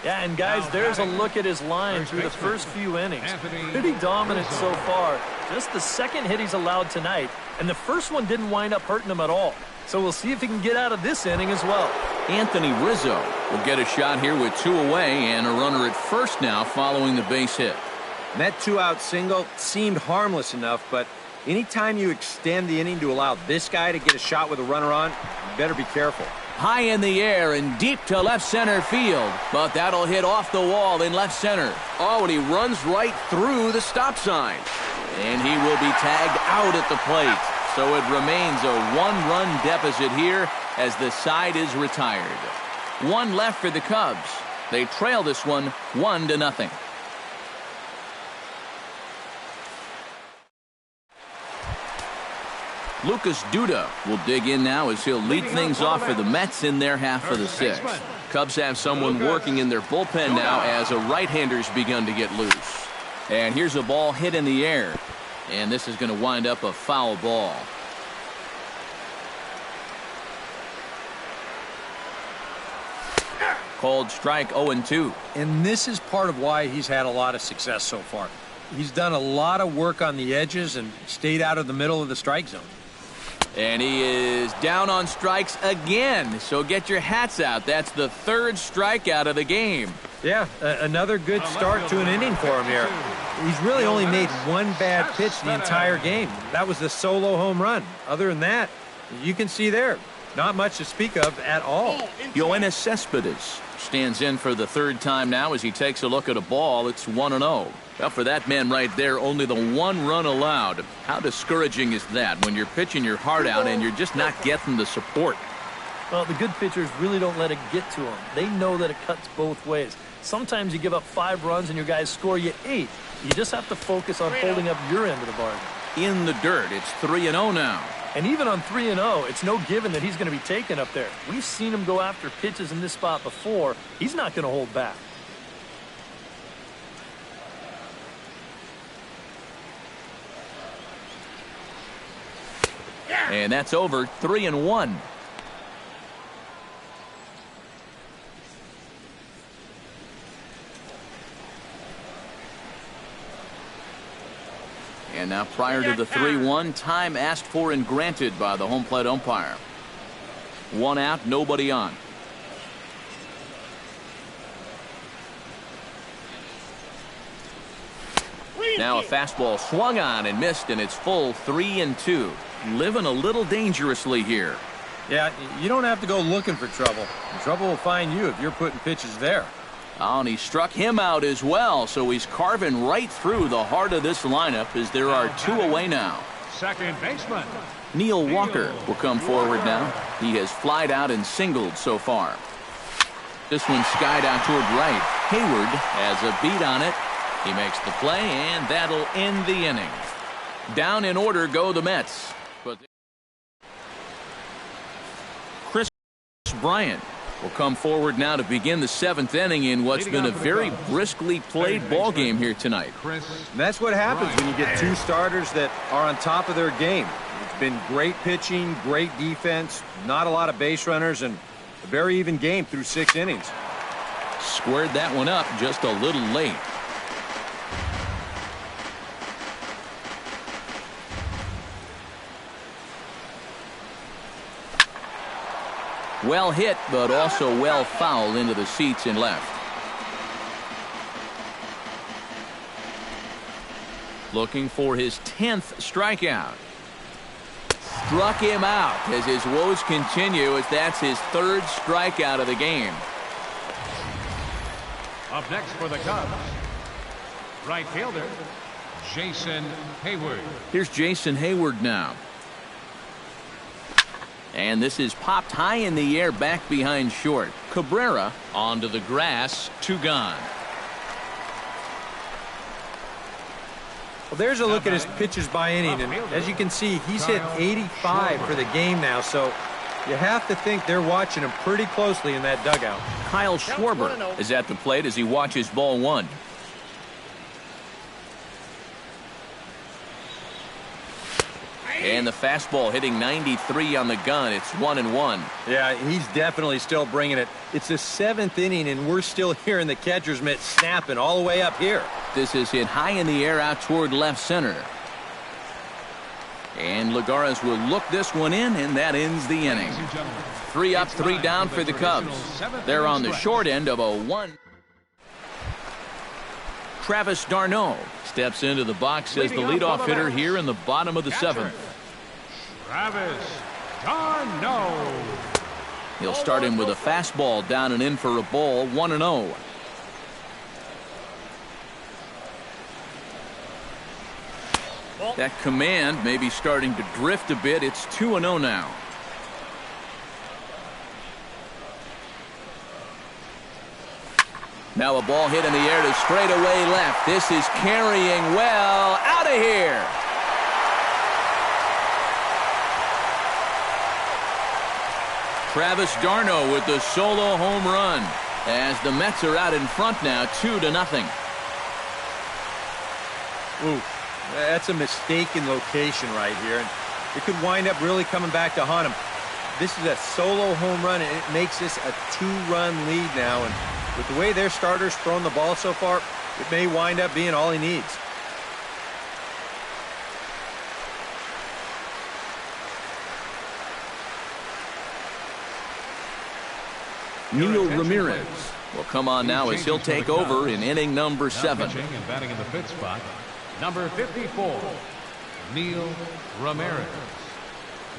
Yeah, and guys, there's a look at his line through the first few innings. Pretty dominant so far. Just the second hit he's allowed tonight, and the first one didn't wind up hurting him at all. So we'll see if he can get out of this inning as well. Anthony Rizzo will get a shot here with 2 away and a runner at first now following the base hit. And that 2-out single seemed harmless enough, but anytime you extend the inning to allow this guy to get a shot with a runner on, you better be careful. High in the air and deep to left center field, but that'll hit off the wall in left center. Oh, and he runs right through the stop sign. And he will be tagged out at the plate. So it remains a 1-run deficit here as the side is retired. 1 left for the Cubs. They trail this one 1-0. Lucas Duda will dig in now as he'll lead things off for the Mets in their half of the sixth. Cubs have someone working in their bullpen now as a right-hander's begun to get loose. And here's a ball hit in the air. And this is going to wind up a foul ball. Called strike 0-2. And this is part of why he's had a lot of success so far. He's done a lot of work on the edges and stayed out of the middle of the strike zone. And he is down on strikes again. So get your hats out. That's the third strikeout of the game. Yeah, another good start to an inning for him here. He's really only made one bad pitch the entire game. That was the solo home run. Other than that, you can see there, not much to speak of at all. Yoenis Cespedes stands in for the third time now as he takes a look at a ball. It's 1-0. Well, for that man right there, only the one run allowed. How discouraging is that when you're pitching your heart out and you're just not getting the support? Well, the good pitchers really don't let it get to them. They know that it cuts both ways. Sometimes you give up 5 runs and your guys score you 8. You just have to focus on holding up your end of the bargain. In the dirt, it's 3-0 now. And even on 3-0, it's no given that he's going to be taken up there. We've seen him go after pitches in this spot before. He's not going to hold back. And that's over. 3-1. And now prior to the 3-1, time asked for and granted by the home plate umpire. 1 out, nobody on. Now a fastball swung on and missed, and it's full 3-2. Living a little dangerously here. Yeah, you don't have to go looking for trouble. Trouble will find you if you're putting pitches there. Oh, and he struck him out as well, so he's carving right through the heart of this lineup as there are 2 away now. Second baseman Neil Walker will come forward now. He has flied out and singled so far. This one skied out toward right. Hayward has a beat on it. He makes the play, and that'll end the inning. Down in order go the Mets. But Chris Bryant will come forward now to begin the 7th inning in what's been a very briskly played ball game here tonight. And that's what happens when you get 2 starters that are on top of their game. It's been great pitching, great defense, not a lot of base runners, and a very even game through 6 innings. Squared that one up just a little late. Well hit, but also well fouled into the seats and left. Looking for his 10th strikeout. Struck him out as his woes continue, as that's his 3rd strikeout of the game. Up next for the Cubs, right fielder Jason Hayward. Here's Jason Hayward now. And this is popped high in the air back behind short. Cabrera onto the grass, 2 gone. Well, there's a look at his pitches by inning, and as you can see, he's hit 85 for the game now, so you have to think they're watching him pretty closely in that dugout. Kyle Schwarber is at the plate as he watches ball 1. And the fastball hitting 93 on the gun. It's 1-1. Yeah, he's definitely still bringing it. It's the 7th inning, and we're still hearing the catcher's mitt snapping all the way up here. This is hit high in the air out toward left center. And Lagares will look this one in, and that ends the inning. 3 up, 3 down for the Cubs. They're on the short end of a 1. Travis d'Arnaud steps into the box as the leadoff hitter here in the bottom of the 7th. Travis d'Arnaud. He'll start him with a fastball down and in for a ball, 1-0. That command may be starting to drift a bit. It's 2-0 now. Now a ball hit in the air to straightaway left. This is carrying well. Out of here. Travis d'Arnaud with the solo home run as the Mets are out in front now 2-0. Ooh, that's a mistaken location right here, and it could wind up really coming back to haunt him. This is a solo home run, and it makes this a 2-run lead now, and with the way their starters thrown the ball so far, it may wind up being all he needs. Neil Ramirez will come on now as he'll take over in inning number 7. Pitching and batting in the fifth spot, number 54, Neil Ramirez.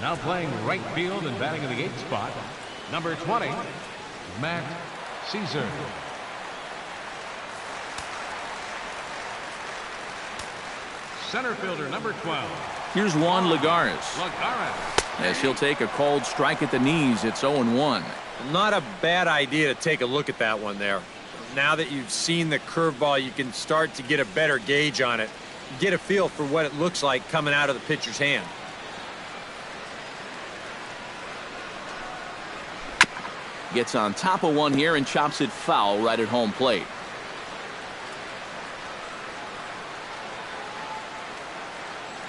Now playing right field and batting in the 8th spot, number 20, Matt Caesar. Center fielder, number 12. Here's Juan Lagares Lagares. as he'll take a called strike at the knees. It's 0-1. Not a bad idea to take a look at that one there. Now that you've seen the curveball, you can start to get a better gauge on it. Get a feel for what it looks like coming out of the pitcher's hand. Gets on top of one here and chops it foul right at home plate.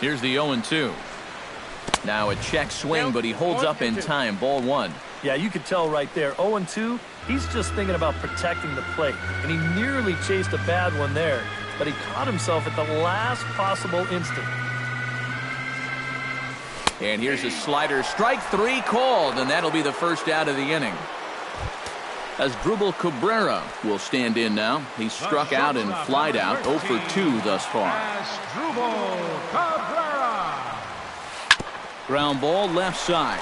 Here's the 0-2. Now a check swing, but he holds up in time. Ball 1. Yeah, you could tell right there. 0-2, he's just thinking about protecting the plate. And he nearly chased a bad one there, but he caught himself at the last possible instant. And here's a slider. Strike 3 called, and that'll be the first out of the inning. Asdrubal Cabrera will stand in now. He's struck out and flied out 0 for 2 thus far. Asdrubal Cabrera. Ground ball left side.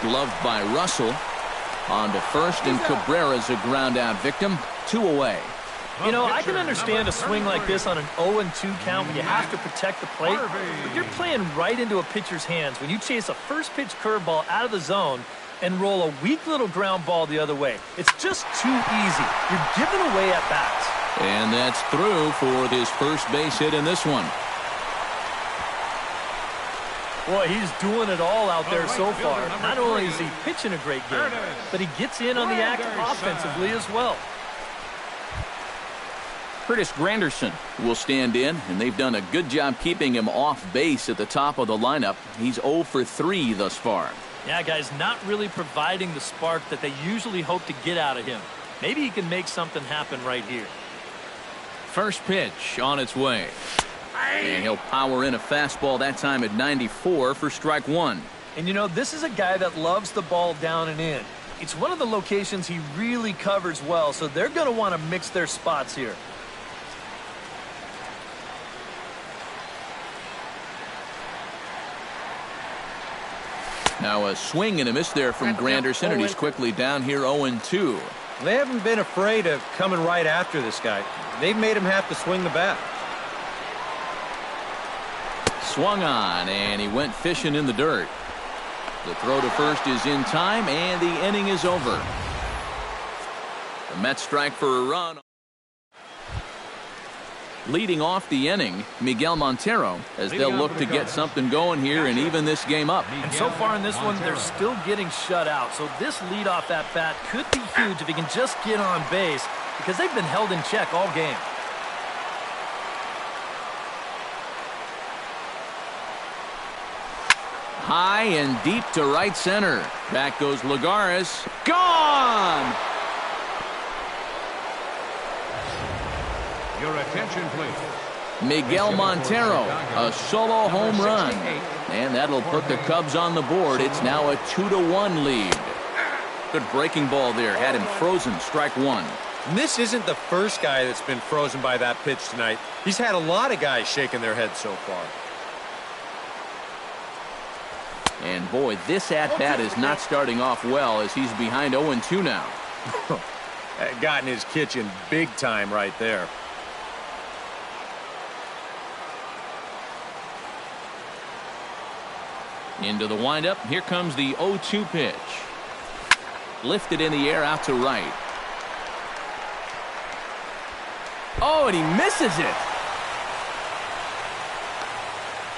Gloved by Russell. On to first, and Cabrera's a ground out victim. 2 away. You know, I can understand a swing like this on an 0-2 count when you have to protect the plate. But you're playing right into a pitcher's hands when you chase a first pitch curveball out of the zone and roll a weak little ground ball the other way. It's just too easy. You're giving away at bats. And that's through for his first base hit in this one. Boy, he's doing it all out there so far. Not only is he pitching a great game, but he gets in on the act offensively as well. Curtis Granderson will stand in, and they've done a good job keeping him off base at the top of the lineup. He's 0 for 3 thus far. Yeah, guys, not really providing the spark that they usually hope to get out of him. Maybe he can make something happen right here. First pitch on its way. And he'll power in a fastball that time at 94 for strike 1. And you know, this is a guy that loves the ball down and in. It's one of the locations he really covers well, so they're going to want to mix their spots here. Now a swing and a miss there from Granderson, and he's quickly down here 0-2. They haven't been afraid of coming right after this guy. They've made him have to swing the bat. Swung on, and he went fishing in the dirt. The throw to first is in time, and the inning is over. The Mets strike for a run. Leading off the inning, Miguel Montero, as they'll look to get something going here and even this game up. And so far in this one, they're still getting shut out. So this leadoff at bat could be huge if he can just get on base, because they've been held in check all game. High and deep to right center. Back goes Lagares. Gone! Your attention, please. Miguel Montero, a solo home run. And that'll put the Cubs on the board. It's now a 2-1 lead. Good breaking ball there. Had him frozen. Strike 1. And this isn't the first guy that's been frozen by that pitch tonight. He's had a lot of guys shaking their heads so far. And boy, this at-bat is not starting off well as he's behind 0-2 now. Got in his kitchen big time right there. Into the windup. Here comes the 0-2 pitch. Lifted in the air out to right. Oh, and he misses it.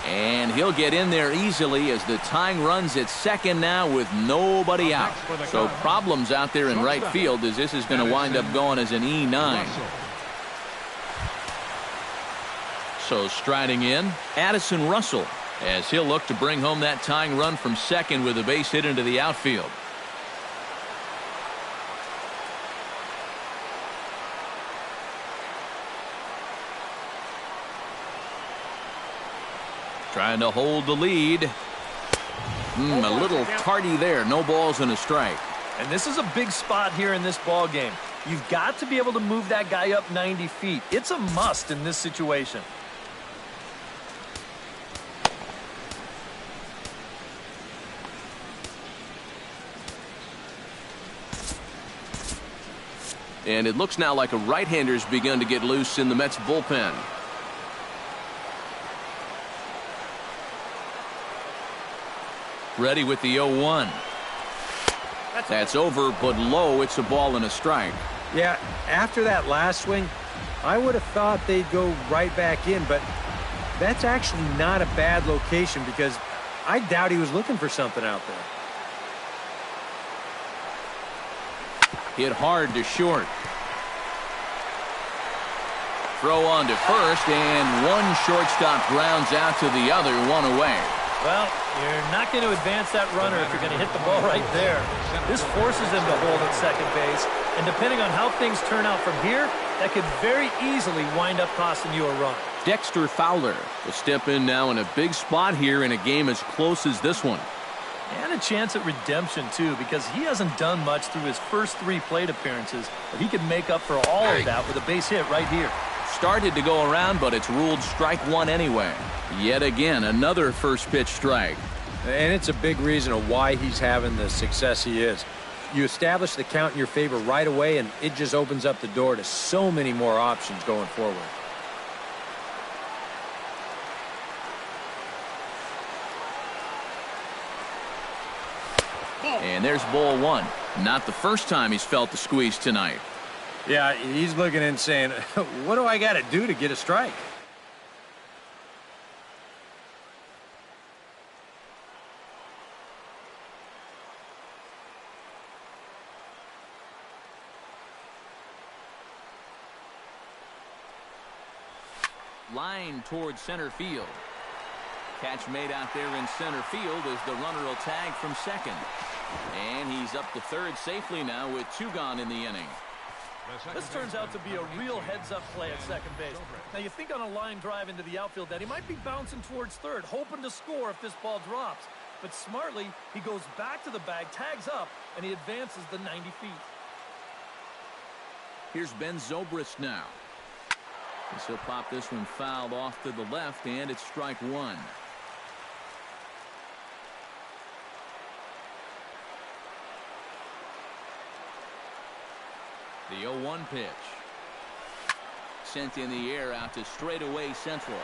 And he'll get in there easily as the tying run's at second now with nobody out. So problems out there in right field as this is going to wind up going as an E9. So striding in, Addison Russell, as he'll look to bring home that tying run from second with a base hit into the outfield. Trying to hold the lead. A little tardy there. No balls and a strike. And this is a big spot here in this ball game. You've got to be able to move that guy up 90 feet. It's a must in this situation. And it looks now like a right-hander's begun to get loose in the Mets bullpen. Ready with the 0-1. That's over, but low. It's a ball and a strike. Yeah, after that last swing, I would have thought they'd go right back in, but that's actually not a bad location because I doubt he was looking for something out there. Hit hard to short. Throw on to first, and one shortstop grounds out to the other, one away. Well, you're not going to advance that runner if you're going to hit the ball right there. This forces him to hold at second base, and depending on how things turn out from here, that could very easily wind up costing you a run. Dexter Fowler will step in now in a big spot here in a game as close as this one. And a chance at redemption, too, because he hasn't done much through his first 3 plate appearances, but he could make up for all of that with a base hit right here. Started to go around, but it's ruled strike one anyway. Yet again, another first pitch strike. And it's a big reason of why he's having the success he is. You establish the count in your favor right away, and it just opens up the door to so many more options going forward. And there's ball one. Not the first time he's felt the squeeze tonight. Yeah, he's looking and saying, what do I got to do to get a strike? Line towards center field. Catch made out there in center field as the runner will tag from second. And he's up to third safely now with 2 gone in the inning. This turns out to be a real heads-up play at second base. Now, you think on a line drive into the outfield that he might be bouncing towards third, hoping to score if this ball drops. But smartly, he goes back to the bag, tags up, and he advances the 90 feet. Here's Ben Zobrist now. He'll pop this one fouled off to the left, and it's strike one. The 0-1 pitch. Sent in the air out to straightaway central.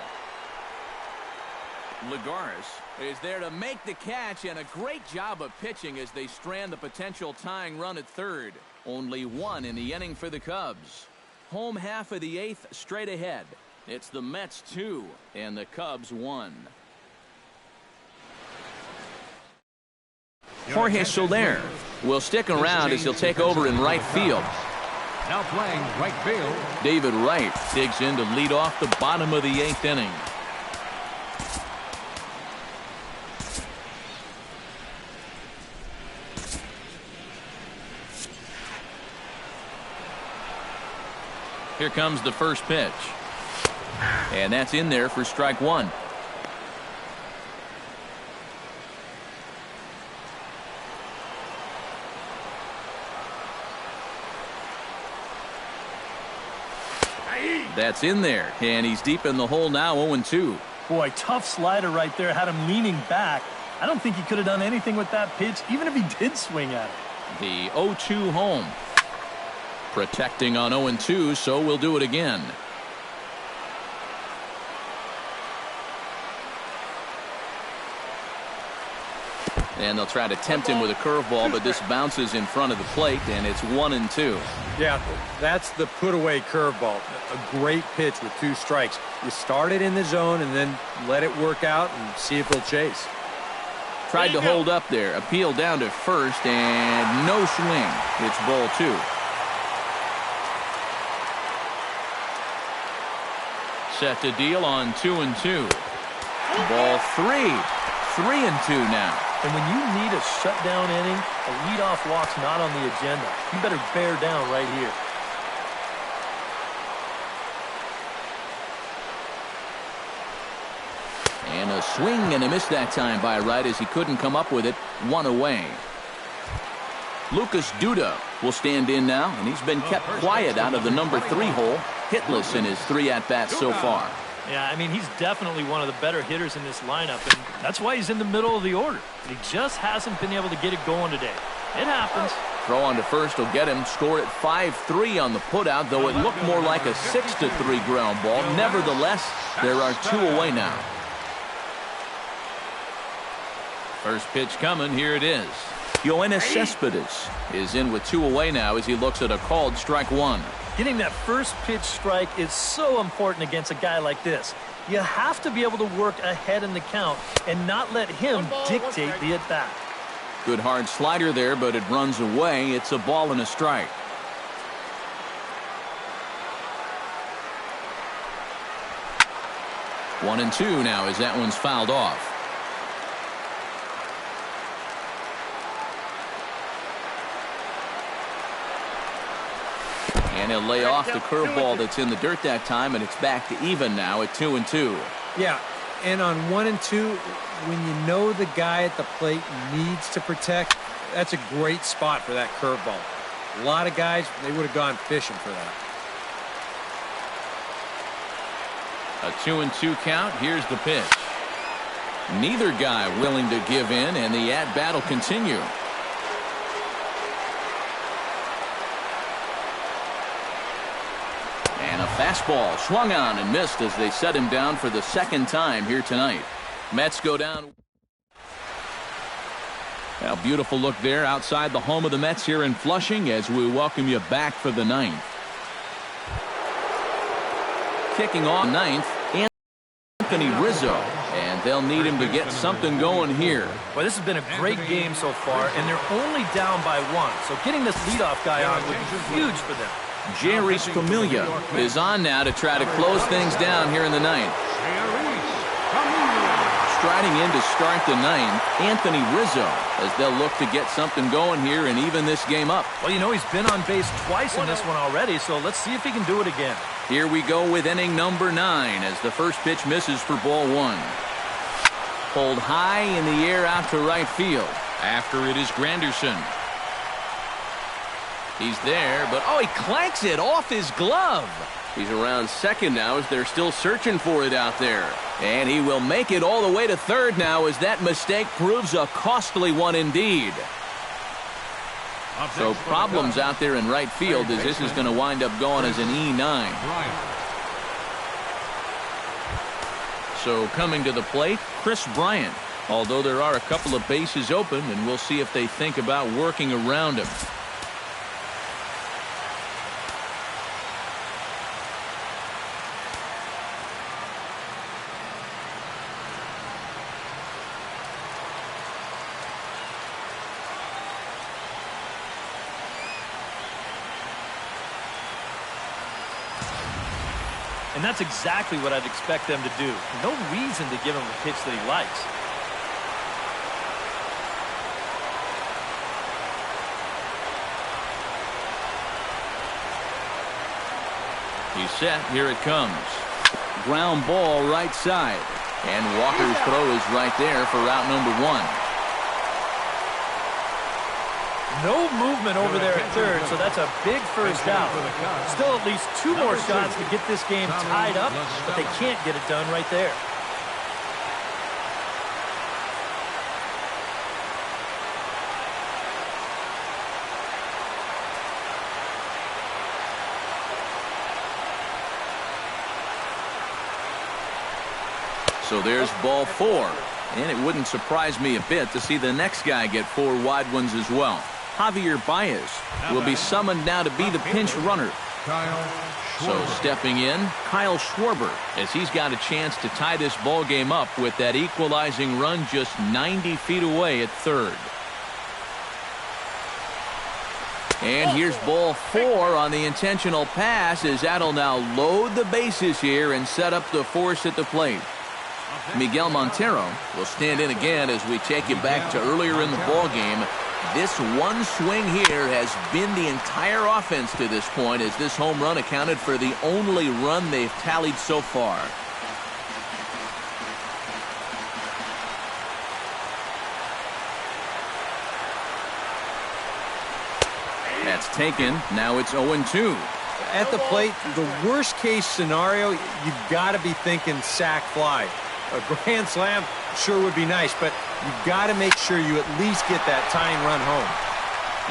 Lagares is there to make the catch, and a great job of pitching as they strand the potential tying run at third. Only 1 in the inning for the Cubs. Home half of the 8th straight ahead. It's the Mets 2 and the Cubs 1. Jorge Soler will stick around as he'll take over in right field. Now playing right field. David Wright digs in to lead off the bottom of the 8th inning. Here comes the first pitch. And that's in there for strike one. That's in there, and he's deep in the hole now, 0-2. Boy, tough slider right there, had him leaning back. I don't think he could have done anything with that pitch, even if he did swing at it. The 0-2 home. Protecting on 0-2, so we'll do it again. And they'll try to tempt him with a curveball, but this bounces in front of the plate, and it's 1-2. Yeah, that's the put-away curveball. A great pitch with 2 strikes. You start it in the zone and then let it work out and see if he'll chase. Tried to hold up there. Appeal down to first, and no swing. It's ball 2. Set to deal on 2-2. Ball 3. 3-2 now. And when you need a shutdown inning, a leadoff walk's not on the agenda. You better bear down right here. And a swing and a miss that time by Wright as he couldn't come up with it. 1 away. Lucas Duda will stand in now, and he's been kept quiet out of the number 3 hole. Hitless in his 3 at-bats so far. Yeah, I mean, he's definitely one of the better hitters in this lineup, and that's why he's in the middle of the order. He just hasn't been able to get it going today. It happens. Throw on to first will get him. Scored at 5-3 on the putout, though it looked more like a 6-3 ground ball. Nevertheless, there are 2 away now. First pitch coming. Here it is. Yoenis Cespedes is in with 2 away now as he looks at a called strike 1. Getting that first pitch strike is so important against a guy like this. You have to be able to work ahead in the count and not let him dictate the at-bat. Good hard slider there, but it runs away. It's a ball and a strike. One and two now as that one's fouled off. And he'll lay off the curveball that's in the dirt that time, and it's back to even now at 2-2. Yeah, and on 1 and 2, when you know the guy at the plate needs to protect, that's a great spot for that curveball. A lot of guys, they would have gone fishing for that. A 2-2 count. Here's the pitch. Neither guy willing to give in, and the at-bat will continue. And a fastball swung on and missed as they set him down for the second time here tonight. Mets go down. A beautiful look there outside the home of the Mets here in Flushing as we welcome you back for the ninth. Kicking off ninth, Anthony Rizzo. And they'll need him to get something going here. Well, this has been a great game so far, and they're only down by 1. So getting this leadoff guy on would be huge for them. Jerry Familia is on now to try to close things down here in the ninth. Striding in to start the ninth, Anthony Rizzo, as they'll look to get something going here and even this game up. Well, you know, he's been on base twice in this one already, so let's see if he can do it again. Here we go with inning number 9 as the first pitch misses for ball 1. Pulled high in the air out to right field. After it is Granderson. He's there, but he clanks it off his glove. He's around second now as they're still searching for it out there. And he will make it all the way to third now as that mistake proves a costly one indeed. So problems out there in right field as this is going to wind up going as an E9. So coming to the plate, Chris Bryant. Although there are a couple of bases open, and we'll see if they think about working around him. And that's exactly what I'd expect them to do. No reason to give him a pitch that he likes. He's set. Here it comes. Ground ball right side. And Walker's throw is right there for route number 1. No movement over there at third, so that's a big first out. Still at least 2 more shots to get this game tied up, but they can't get it done right there. So there's ball 4. And it wouldn't surprise me a bit to see the next guy get 4 wide ones as well. Javier Baez will be summoned now to be the pinch runner. So stepping in, Kyle Schwarber, as he's got a chance to tie this ball game up with that equalizing run just 90 feet away at third. And here's ball 4 on the intentional pass, as that'll now load the bases here and set up the force at the plate. Miguel Montero will stand in again as we take you back to earlier in the ball game. This one swing here has been the entire offense to this point, as this home run accounted for the only run they've tallied so far. That's taken. Now it's 0-2. At the plate, the worst case scenario, you've got to be thinking sac fly. A grand slam sure would be nice, but you've got to make sure you at least get that tying run home.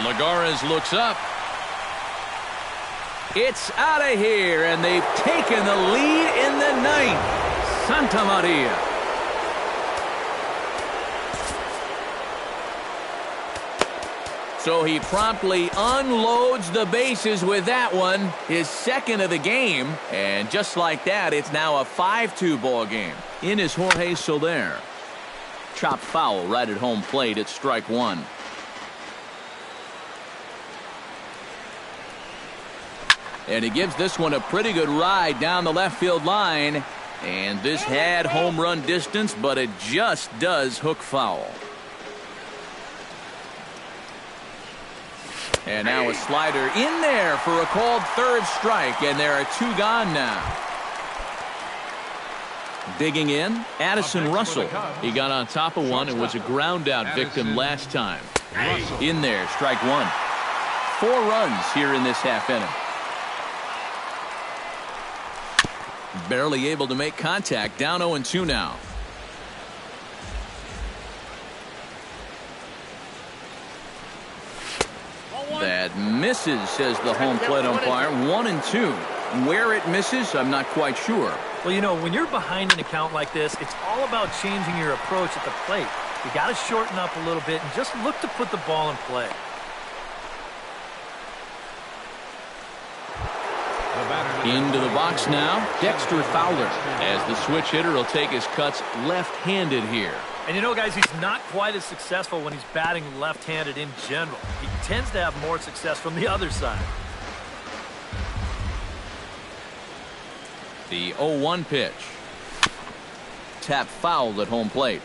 Lagares looks up. It's out of here, and they've taken the lead in the ninth. Santa Maria. So he promptly unloads the bases with that one, his second of the game. And just like that, it's now a 5-2 ball game. In is Jorge Soler. Chopped foul right at home plate at strike 1. And he gives this one a pretty good ride down the left field line. And this had home run distance, but it just does hook foul. And now a slider in there for a called third strike, and there are 2 gone now. Digging in, Addison Russell. He got on top of one and was a ground out victim last time. In there, strike 1. 4 runs here in this half inning. Barely able to make contact, down 0-2 now. That misses, says the home plate umpire. 1-2. Where it misses, I'm not quite sure. Well, you know, when you're behind an account like this, it's all about changing your approach at the plate. You got to shorten up a little bit and just look to put the ball in play. Into the box now, Dexter Fowler, as the switch hitter will take his cuts left-handed here. And you know, guys, he's not quite as successful when he's batting left-handed in general. He tends to have more success from the other side. The 0-1 pitch. Tap fouled at home plate.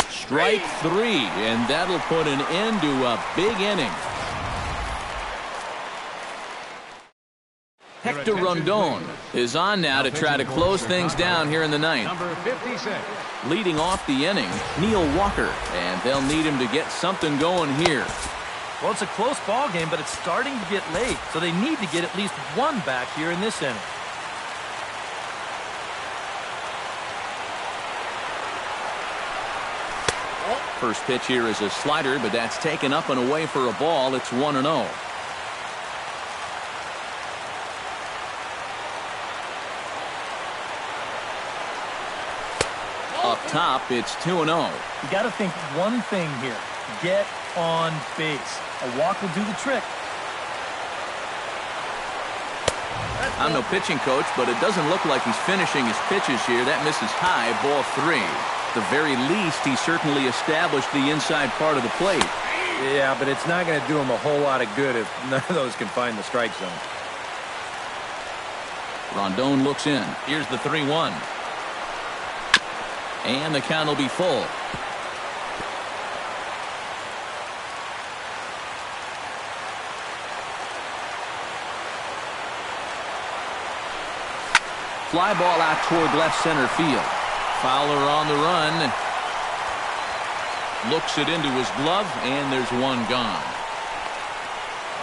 Strike 3, and that'll put an end to a big inning. Hector Rondon is on now to try to close things down here in the ninth. Number 56. Leading off the inning, Neil Walker, and they'll need him to get something going here. Well, it's a close ball game, but it's starting to get late, so they need to get at least 1 back here in this inning. First pitch here is a slider, but that's taken up and away for a ball. It's 1-0. Up top, it's 2-0. You got to think one thing here. Get on base. A walk will do the trick. I'm no pitching coach, but it doesn't look like he's finishing his pitches here. That misses high, ball 3. At the very least, he certainly established the inside part of the plate. Yeah, but it's not going to do him a whole lot of good if none of those can find the strike zone. Rondon looks in. Here's the 3-1. And the count will be full. Fly ball out toward left center field. Fowler on the run. Looks it into his glove, and there's 1 gone.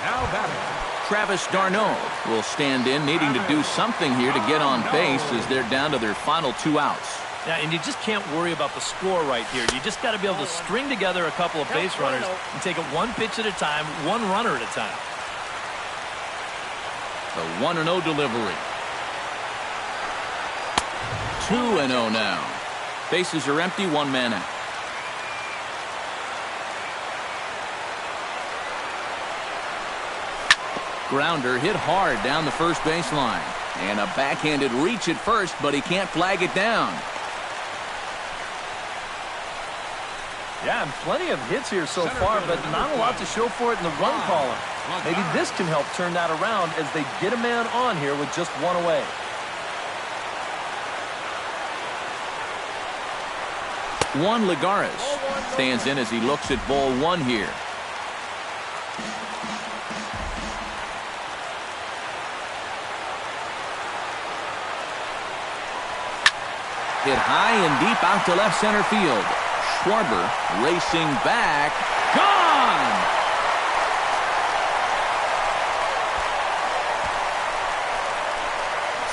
Now batting. Travis d'Arnaud will stand in, needing to do something here to get on base as they're down to their final 2 outs. Yeah, and you just can't worry about the score right here. You just got to be able to string together a couple of base runners and take it 1 pitch at a time, 1 runner at a time. The 1-0 delivery. 2-0 now. Bases are empty, one man out. Grounder hit hard down the first baseline. And a backhanded reach at first, but he can't flag it down. Yeah, and plenty of hits here so far, but not a lot to show for it in the run column. Maybe this can help turn that around as they get a man on here with just one away. Juan Lagares stands in as he looks at ball one here. Hit high and deep out to left center field. Schwarber racing back. Gone!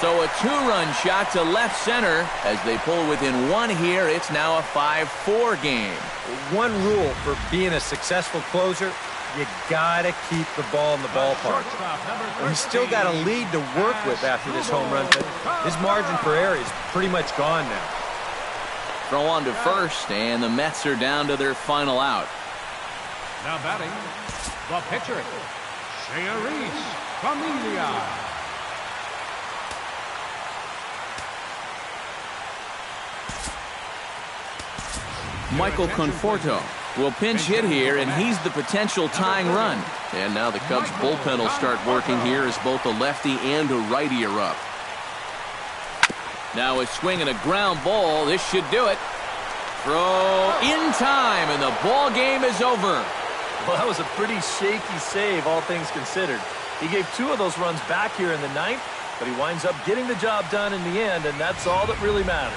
So a two-run shot to left center. As they pull within one here, it's now a 5-4 game. One rule for being a successful closer, you gotta keep the ball in the ballpark. And he's still got a lead to work with after this home run, but his margin for error is pretty much gone now. Throw on to first, and the Mets are down to their final out. Now batting, the pitcher, Shearis Familia. Michael Conforto will pinch hit here, and he's the potential tying run. And now the Cubs bullpen will start working here as both a lefty and a righty are up. Now a swing and a ground ball. This should do it. Throw in time, and the ball game is over. Well, that was a pretty shaky save, all things considered. He gave two of those runs back here in the ninth, but he winds up getting the job done in the end, and that's all that really matters.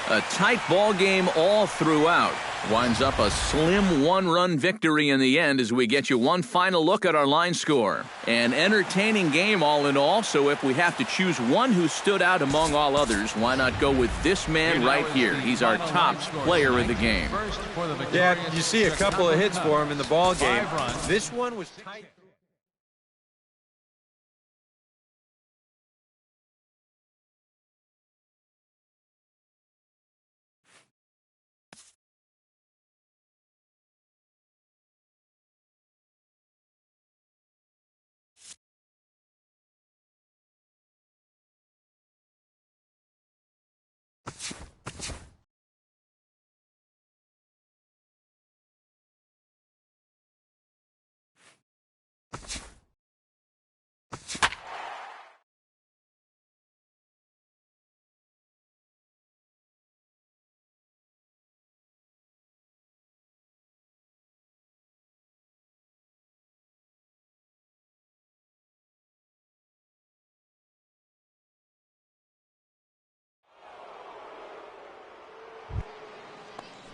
A tight ball game all throughout. Winds up a slim one-run victory in the end as we get you one final look at our line score. An entertaining game all in all, so if we have to choose one who stood out among all others, why not go with this man right here? He's our top player of the game. Yeah, you see a couple of hits for him in the ball game. This one was tight.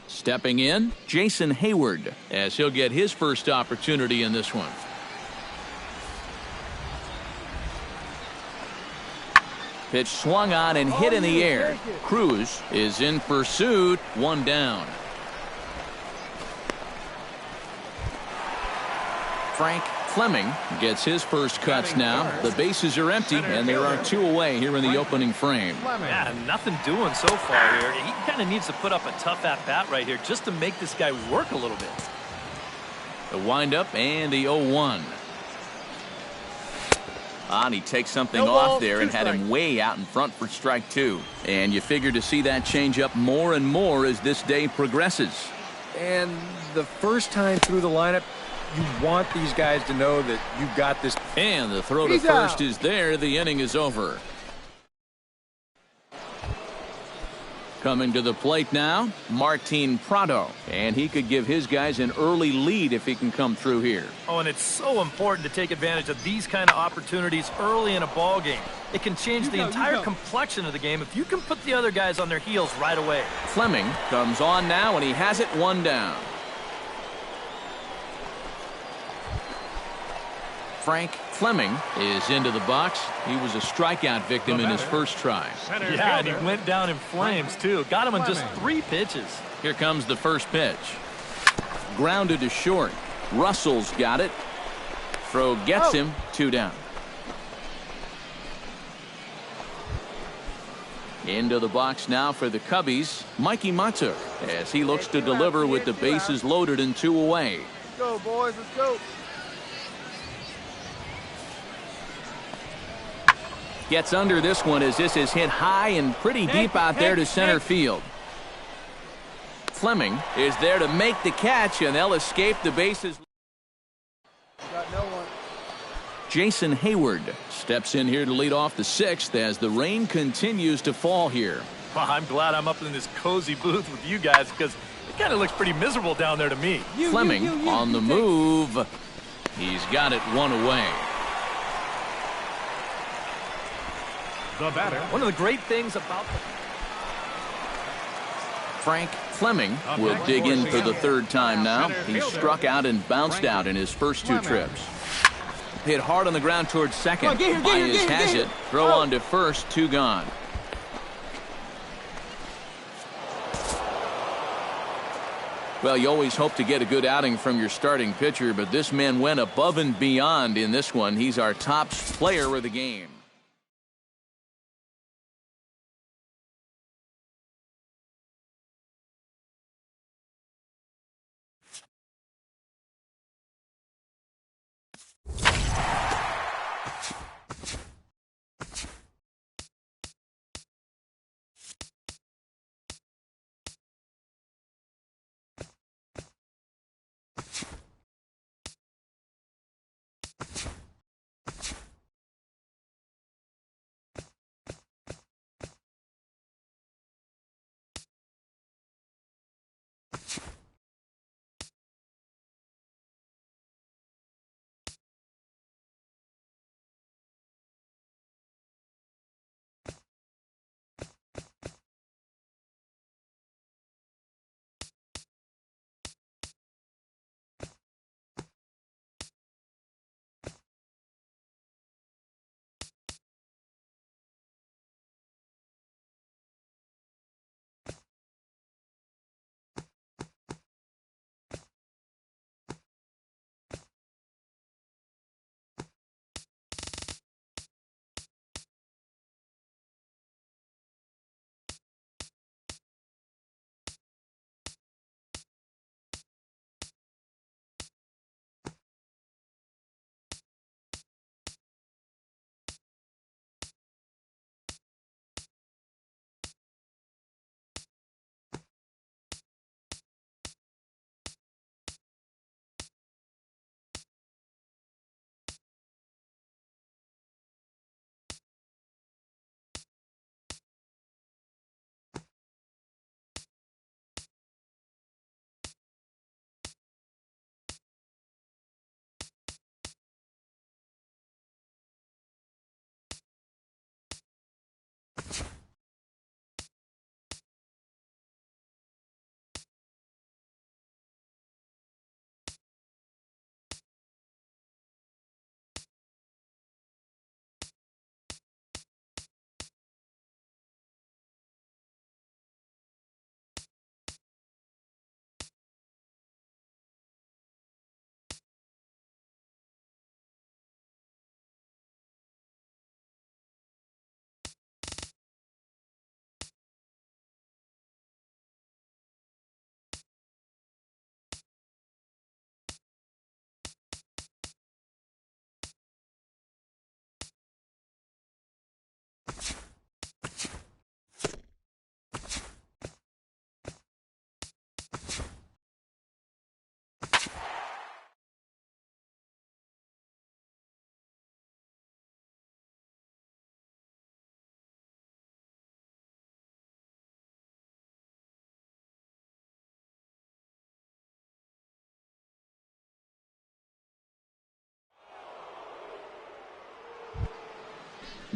Stepping in, Jason Hayward, as he'll get his first opportunity in this one. Pitch swung on and hit in the air. Cruz is in pursuit, one down. Frank Fleming gets his first cuts now. The bases are empty, and there are two away here in the opening frame. Yeah, nothing doing so far here. He kind of needs to put up a tough at-bat right here just to make this guy work a little bit. The windup and the 0-1. And he takes something off there and had him way out in front for strike two. And you figure to see that change up more and more as this day progresses. And the first time through the lineup, you want these guys to know that you've got this. And the throw to first is there. The inning is over. Coming to the plate now, Martin Prado. And he could give his guys an early lead if he can come through here. Oh, and it's so important to take advantage of these kind of opportunities early in a ball game. It can change the entire complexion of the game if you can put the other guys on their heels right away. Fleming comes on now, and he has it one down. Frank Fleming is into the box. He was a strikeout victim in his first try. Yeah, and he went down in flames, too. Got him in just 3 pitches. Here comes the first pitch. Grounded to short. Russell's got it. Throw gets him, 2 down. Into the box now for the Cubbies, Mikey Matuk, as he looks to deliver with the bases loaded and 2 away. Let's go, boys. Let's go. Gets under this one as this is hit high and pretty deep out there to center field. Fleming is there to make the catch, and they'll escape the bases. Got no one. Jason Hayward steps in here to lead off the 6th as the rain continues to fall here. Well, I'm glad I'm up in this cozy booth with you guys because it kind of looks pretty miserable down there to me. Fleming on the move. He's got it 1 away. The batter. One of the great things about Frank Fleming will dig in for the 3rd time now. He struck out and bounced out in his first 2 trips. Hit hard on the ground towards second. Baez has it. Throw on to first. 2 gone. Well, you always hope to get a good outing from your starting pitcher, but this man went above and beyond in this one. He's our top player of the game.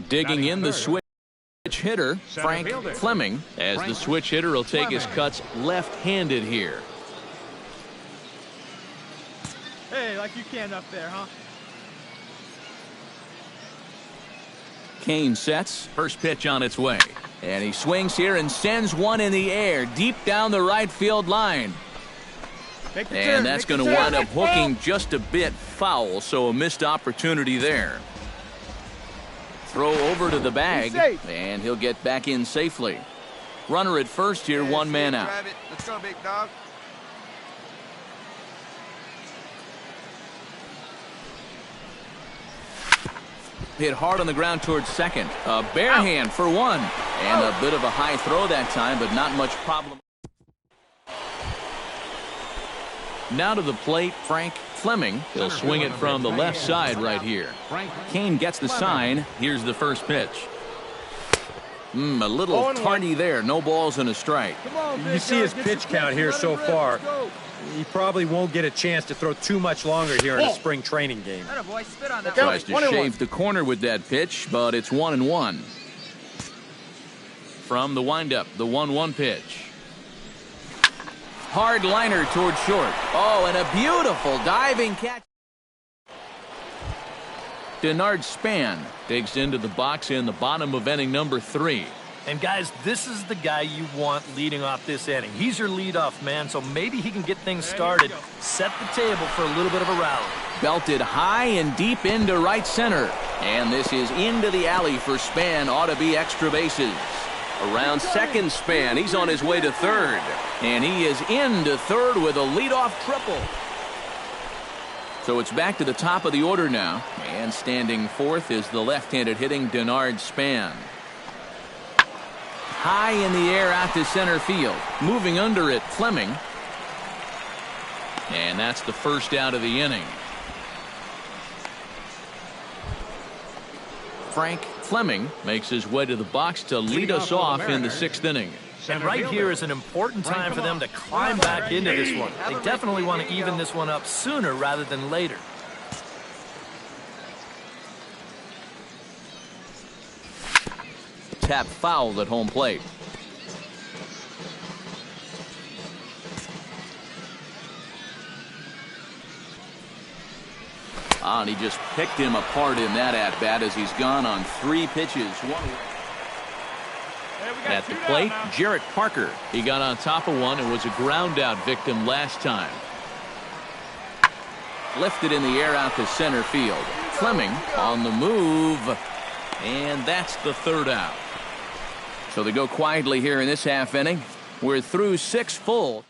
Digging in the switch hitter, Frank Fleming, as the switch hitter will take his cuts left-handed here. Hey, like you can up there, huh? Kane sets. First pitch on its way. And he swings here and sends one in the air deep down the right field line. And that's going to wind up hooking just a bit foul, so a missed opportunity there. Throw over to the bag, and he'll get back in safely. Runner at first here, one man out. Let's go, big dog. Hit hard on the ground towards second. A bare hand for one. And a bit of a high throw that time, but not much problem. Now to the plate, Frank Fleming. He'll swing it from the left side right here. Kane gets the sign. Here's the first pitch. A little tardy there. No balls and a strike. You see his pitch count here so far. He probably won't get a chance to throw too much longer here in a spring training game. Tries to shave the corner with that pitch, but it's 1-1. From the windup, the 1-1 pitch. Hard liner toward short. Oh, and a beautiful diving catch. Denard Span digs into the box in the bottom of inning number 3. And guys, this is the guy you want leading off this inning. He's your leadoff man, so maybe he can get things started, set the table for a little bit of a rally. Belted high and deep into right center. And this is into the alley for Span. Ought to be extra bases. Around second, Span. He's on his way to third. And he is into third with a leadoff triple. So it's back to the top of the order now. And standing fourth is the left-handed hitting Denard Span. High in the air out to center field. Moving under it, Fleming. And that's the first out of the inning. Frank Fleming makes his way to the box to lead us off in the 6th inning. And right here is an important time for them to climb back into this one. They definitely want to even this one up sooner rather than later. Tap foul at home plate. And he just picked him apart in that at-bat as he's gone on 3 pitches. At the plate, Jarrett Parker. He got on top of one and was a ground-out victim last time. Lifted in the air out to center field. Fleming on the move. And that's the 3rd out. So they go quietly here in this half inning. We're through 6 full.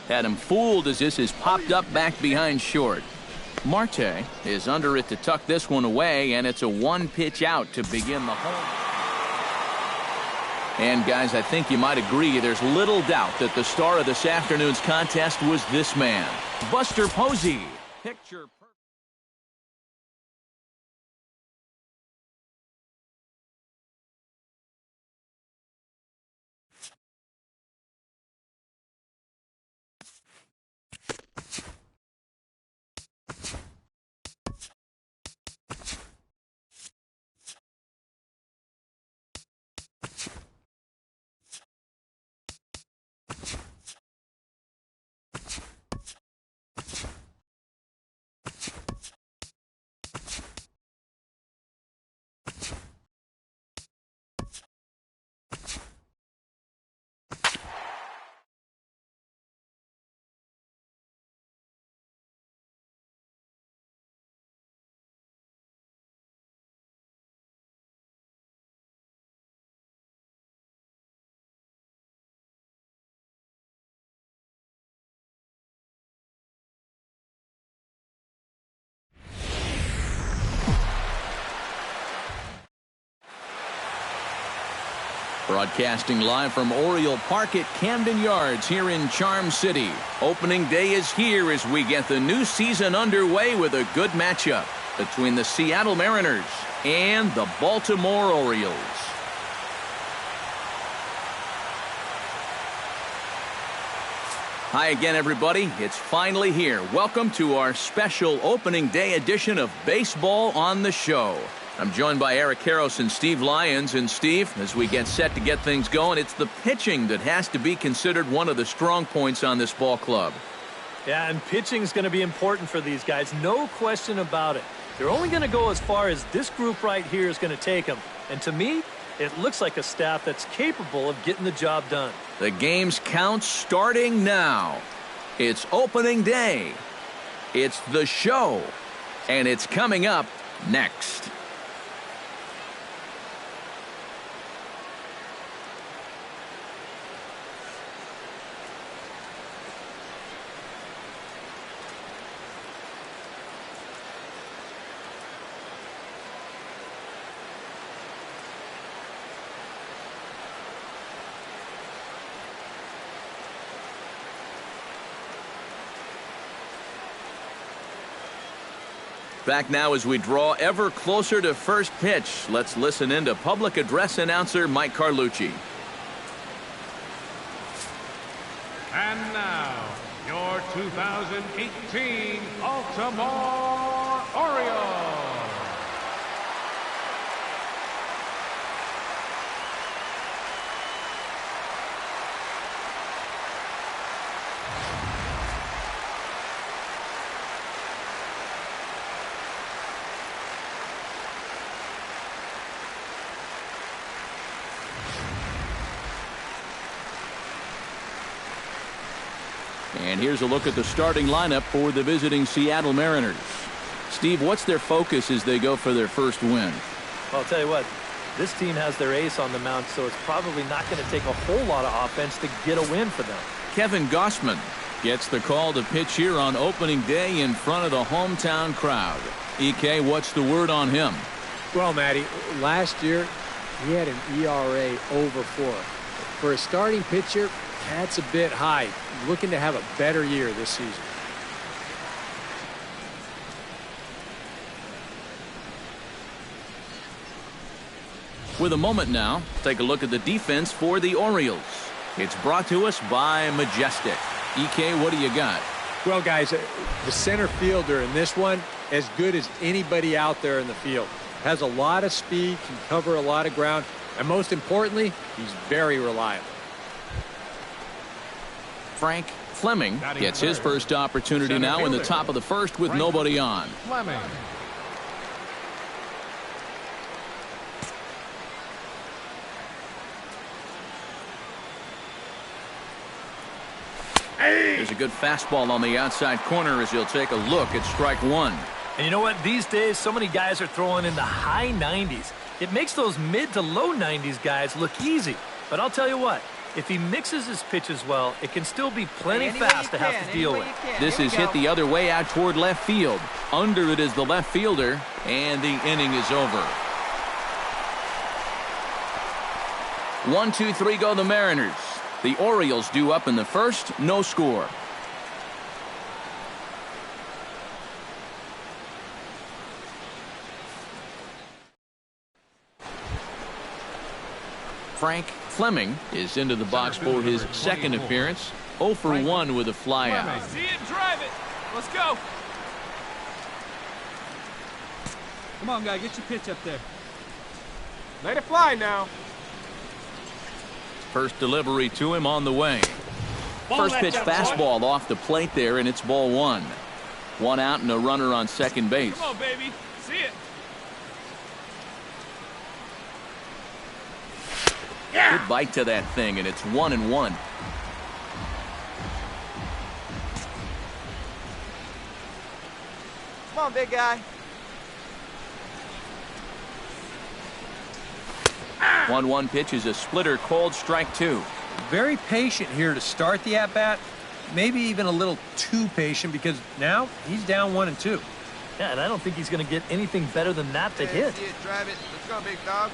Had him fooled as this is popped up back behind short. Marte is under it to tuck this one away, and it's a 1-pitch out to begin the home. And guys, I think you might agree there's little doubt that the star of this afternoon's contest was this man, Buster Posey. Picture perfect. Broadcasting live from Oriole Park at Camden Yards here in Charm City. Opening day is here as we get the new season underway with a good matchup between the Seattle Mariners and the Baltimore Orioles. Hi again, everybody. It's finally here. Welcome to our special opening day edition of Baseball on the Show. I'm joined by Eric Karros and Steve Lyons. And Steve, as we get set to get things going, it's the pitching that has to be considered one of the strong points on this ball club. Yeah, and pitching is going to be important for these guys. No question about it. They're only going to go as far as this group right here is going to take them. And to me, It looks like a staff that's capable of getting the job done. The game's count starting now. It's opening day. It's the show. And it's coming up next. Back now as we draw ever closer to first pitch. Let's listen in to public address announcer Mike Carlucci. And now, your 2018 Baltimore Orioles. And here's a look at the starting lineup for the visiting Seattle Mariners. Steve, what's their focus as they go for their first win? Well, I'll tell you what, this team has their ace on the mound, so it's probably not going to take a whole lot of offense to get a win for them. Kevin Gossman gets the call to pitch here on opening day in front of the hometown crowd. EK, what's the word on him? Well, Matty, last year he had an ERA over 4. For a starting pitcher, that's a bit high. Looking to have a better year this season. With a moment now, take a look at the defense for the Orioles. It's brought to us by Majestic. EK, what do you got? Well, guys, the center fielder in this one, as good as anybody out there in the field. Has a lot of speed, can cover a lot of ground, and most importantly, he's very reliable. Frank Fleming gets his first opportunity now in the top of the first with nobody on. Fleming. There's a good fastball on the outside corner as he'll take a look at strike one. And you know what? These days, so many guys are throwing in the high 90s. It makes those mid to low 90s guys look easy. But I'll tell you what. If he mixes his pitches well, it can still be plenty fast to have to deal with. This is hit the other way out toward left field. Under it is the left fielder, and the inning is over. 1-2-3 go the Mariners. The Orioles due up in the first, no score. Frank Fleming is into the box for his second appearance. 0 for 1 with a flyout. See it, drive it. Let's go. Come on, guy, get your pitch up there. Let it fly now. First delivery to him on the way. First pitch fastball off the plate there, and it's ball 1. 1 out and a runner on second base. Come on, baby. See it. Good bite to that thing, and it's 1-1. Come on, big guy. 1-1 pitch is a splitter called strike 2. Very patient here to start the at-bat. Maybe even a little too patient because now he's down 1-2. Yeah, and I don't think he's going to get anything better than that to hit. See it, drive it. Let's go, big dog.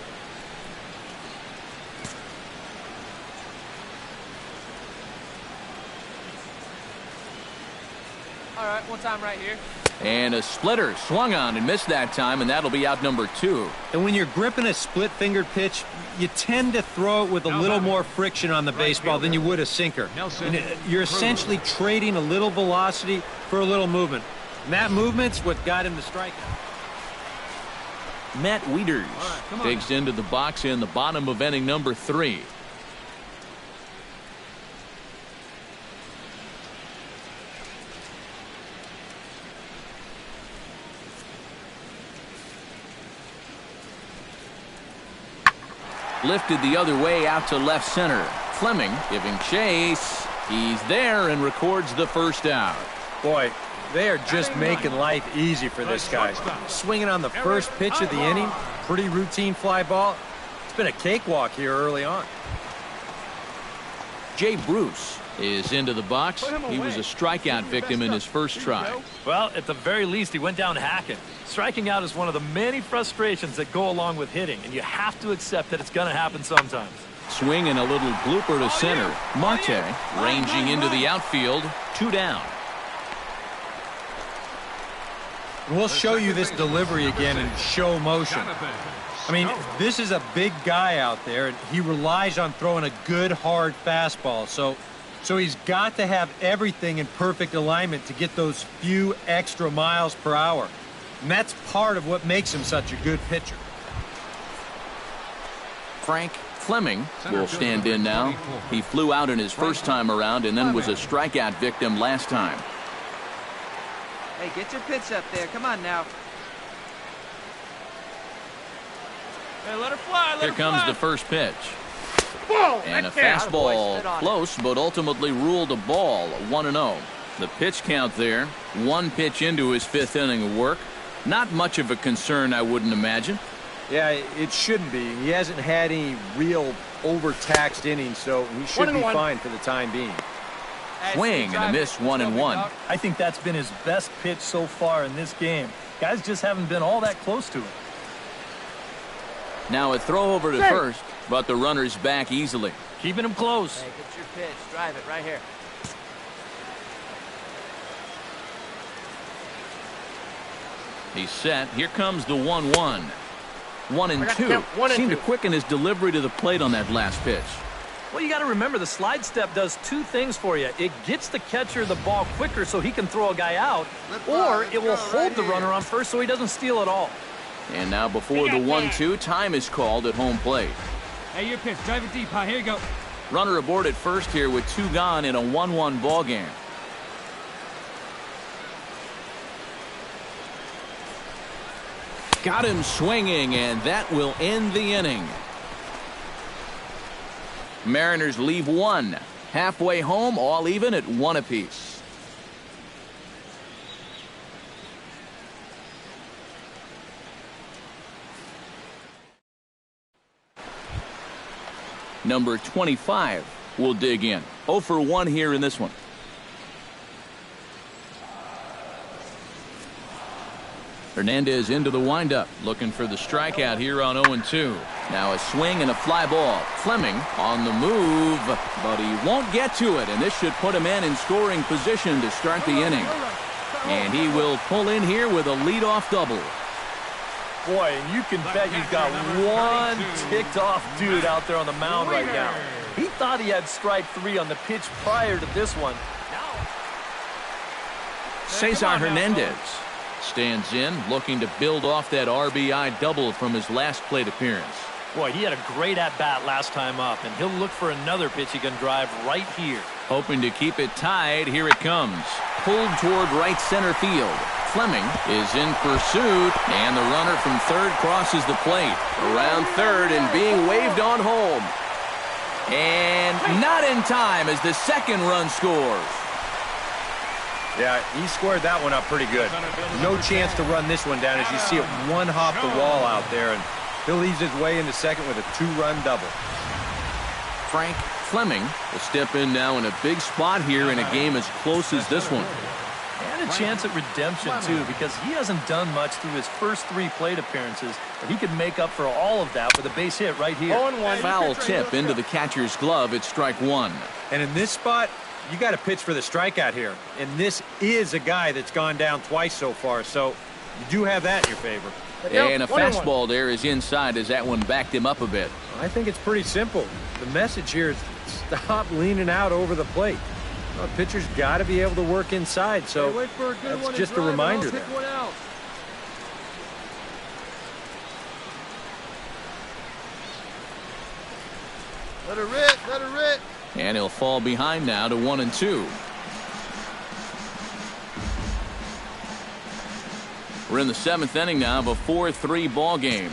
All right, one time right here. And a splitter swung on and missed that time, and that'll be out number 2. And when you're gripping a split-fingered pitch, you tend to throw it with a little more friction on the baseball than you would a sinker. And you're essentially trading a little velocity for a little movement. And that movement's what got him to strike. Matt Wieters digs into the box in the bottom of inning number 3. Lifted the other way out to left center. Fleming giving chase. He's there and records the first out. Boy, they are just making life easy for this guy. Swinging on the first pitch of the inning. Pretty routine fly ball. It's been a cakewalk here early on. Jay Bruce is into the box. He was a strikeout victim in his first try. Well, at the very least, he went down hacking. Striking out is one of the many frustrations that go along with hitting, and you have to accept that it's going to happen sometimes. Swing and a little blooper to center. Marte ranging into the outfield. 2 down. We'll show you this delivery again in show motion. I mean, this is a big guy out there, and he relies on throwing a good, hard fastball. So he's got to have everything in perfect alignment to get those few extra miles per hour. And that's part of what makes him such a good pitcher. Frank Fleming will stand in now. He flew out in his first time around and then was a strikeout victim last time. Hey, get your pitch up there. Come on now. Hey, let her fly. Here comes the first pitch. And a fastball close, but ultimately ruled a ball. 1-0. The pitch count there. 1 pitch into his 5th inning of work. Not much of a concern, I wouldn't imagine. Yeah, it shouldn't be. He hasn't had any real overtaxed innings, so he should be fine for the time being. Swing and a miss. 1-1. I think that's been his best pitch so far in this game. Guys just haven't been all that close to it. Now a throw over to first, but the runner's back easily. Keeping him close. Hey, get your pitch. Drive it right here. He's set. Here comes the 1-1. 1-2. Seemed to quicken his delivery to the plate on that last pitch. Well, you got to remember the slide step does 2 things for you. It gets the catcher the ball quicker so he can throw a guy out, or it will hold the runner on first so he doesn't steal at all. And now before the 1-2, time is called at home plate. Hey, your pitch. Drive it deep, huh? Here you go. Runner aboard at first here with 2 gone in a 1-1 ball game. Got him swinging, and that will end the inning. Mariners leave 1. Halfway home, all even at 1 apiece. Number 25 will dig in. 0 for 1 here in this one. Hernandez into the windup, looking for the strikeout here on 0-2. Now a swing and a fly ball. Fleming on the move, but he won't get to it, and this should put him in scoring position to start the inning. And he will pull in here with a leadoff double. Boy, and you can bet you've got one ticked-off dude out there on the mound right now. He thought he had strike 3 on the pitch prior to this one. Cesar Hernandez stands in, looking to build off that RBI double from his last plate appearance. Boy, he had a great at-bat last time up, and he'll look for another pitch he can drive right here. Hoping to keep it tied. Here it comes. Pulled toward right center field. Fleming is in pursuit, and the runner from third crosses the plate. Around third and being waved on home. And not in time as the second run scores. Yeah, he squared that one up pretty good. No chance to run this one down as you see it one hop the wall out there, and he'll ease his way into second with a 2-run double. Frank Fleming will step in now in a big spot here in a game as close as this one. And a chance at redemption, too, because he hasn't done much through his first 3 plate appearances, but he could make up for all of that with a base hit right here. Foul tip into the catcher's glove at strike 1. And in this spot, you got to pitch for the strikeout here. And this is a guy that's gone down twice so far, so you do have that in your favor. And a fastball there is inside as that one backed him up a bit. I think it's pretty simple. The message here is stop leaning out over the plate. Well, the pitcher's got to be able to work inside, so that's just a reminder there. Let her rip, let her rip. And he'll fall behind now to 1-2. We're in the 7th inning now of a 4-3 ball game.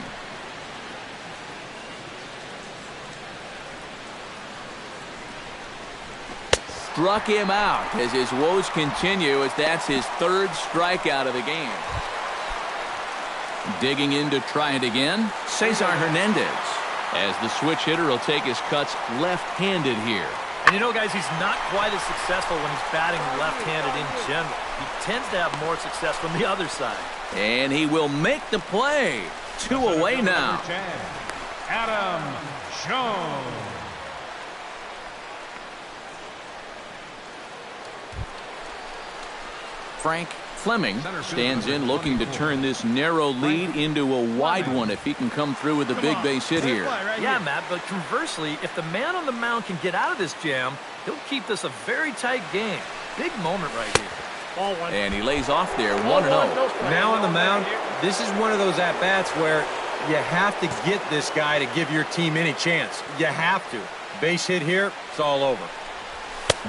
struck him out as his woes continue, as that's his third strikeout of the game. Digging in to try it again, Cesar Hernandez, as the switch hitter will take his cuts left-handed here. And you know, guys, he's not quite as successful when he's batting left-handed in general. He tends to have more success from the other side. And he will make the play. 2 away now. Adam Jones. Frank Fleming stands in looking to turn this narrow lead into a wide one if he can come through with a big base hit here. Yeah, Matt, but conversely, if the man on the mound can get out of this jam, he'll keep this a very tight game. Big moment right here. And he lays off there, 1-0. Now on the mound, this is one of those at-bats where you have to get this guy to give your team any chance. You have to. Base hit here, it's all over.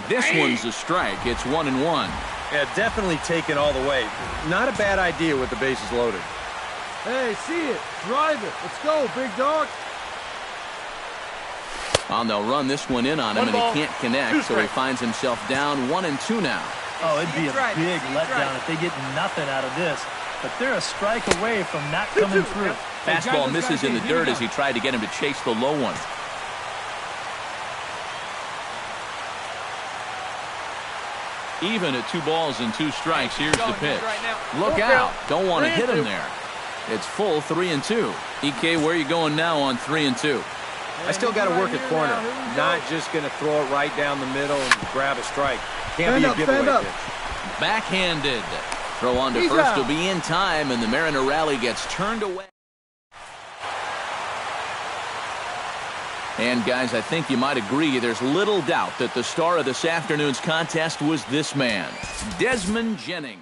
This one's a strike. It's 1-1. Yeah, definitely taken all the way. Not a bad idea with the bases loaded. Hey, see it. Drive it. Let's go, big dog. And they'll run this one in on him, and he can't connect, so he finds himself down 1-2 now. Oh, it'd be a big letdown if they get nothing out of this. But they're a strike away from not coming through. Fastball misses in the dirt as he tried to get him to chase the low one. Even at 2 balls and 2 strikes, here's the pitch. Look out. Don't want to hit him there. It's full 3-2. EK, where are you going now on 3-2? I still got to work at corner. Not just going to throw it right down the middle and grab a strike. Can't be a giveaway pitch. Backhanded. Throw on to first will be in time, and the Mariner rally gets turned away. And, guys, I think you might agree there's little doubt that the star of this afternoon's contest was this man, Desmond Jennings.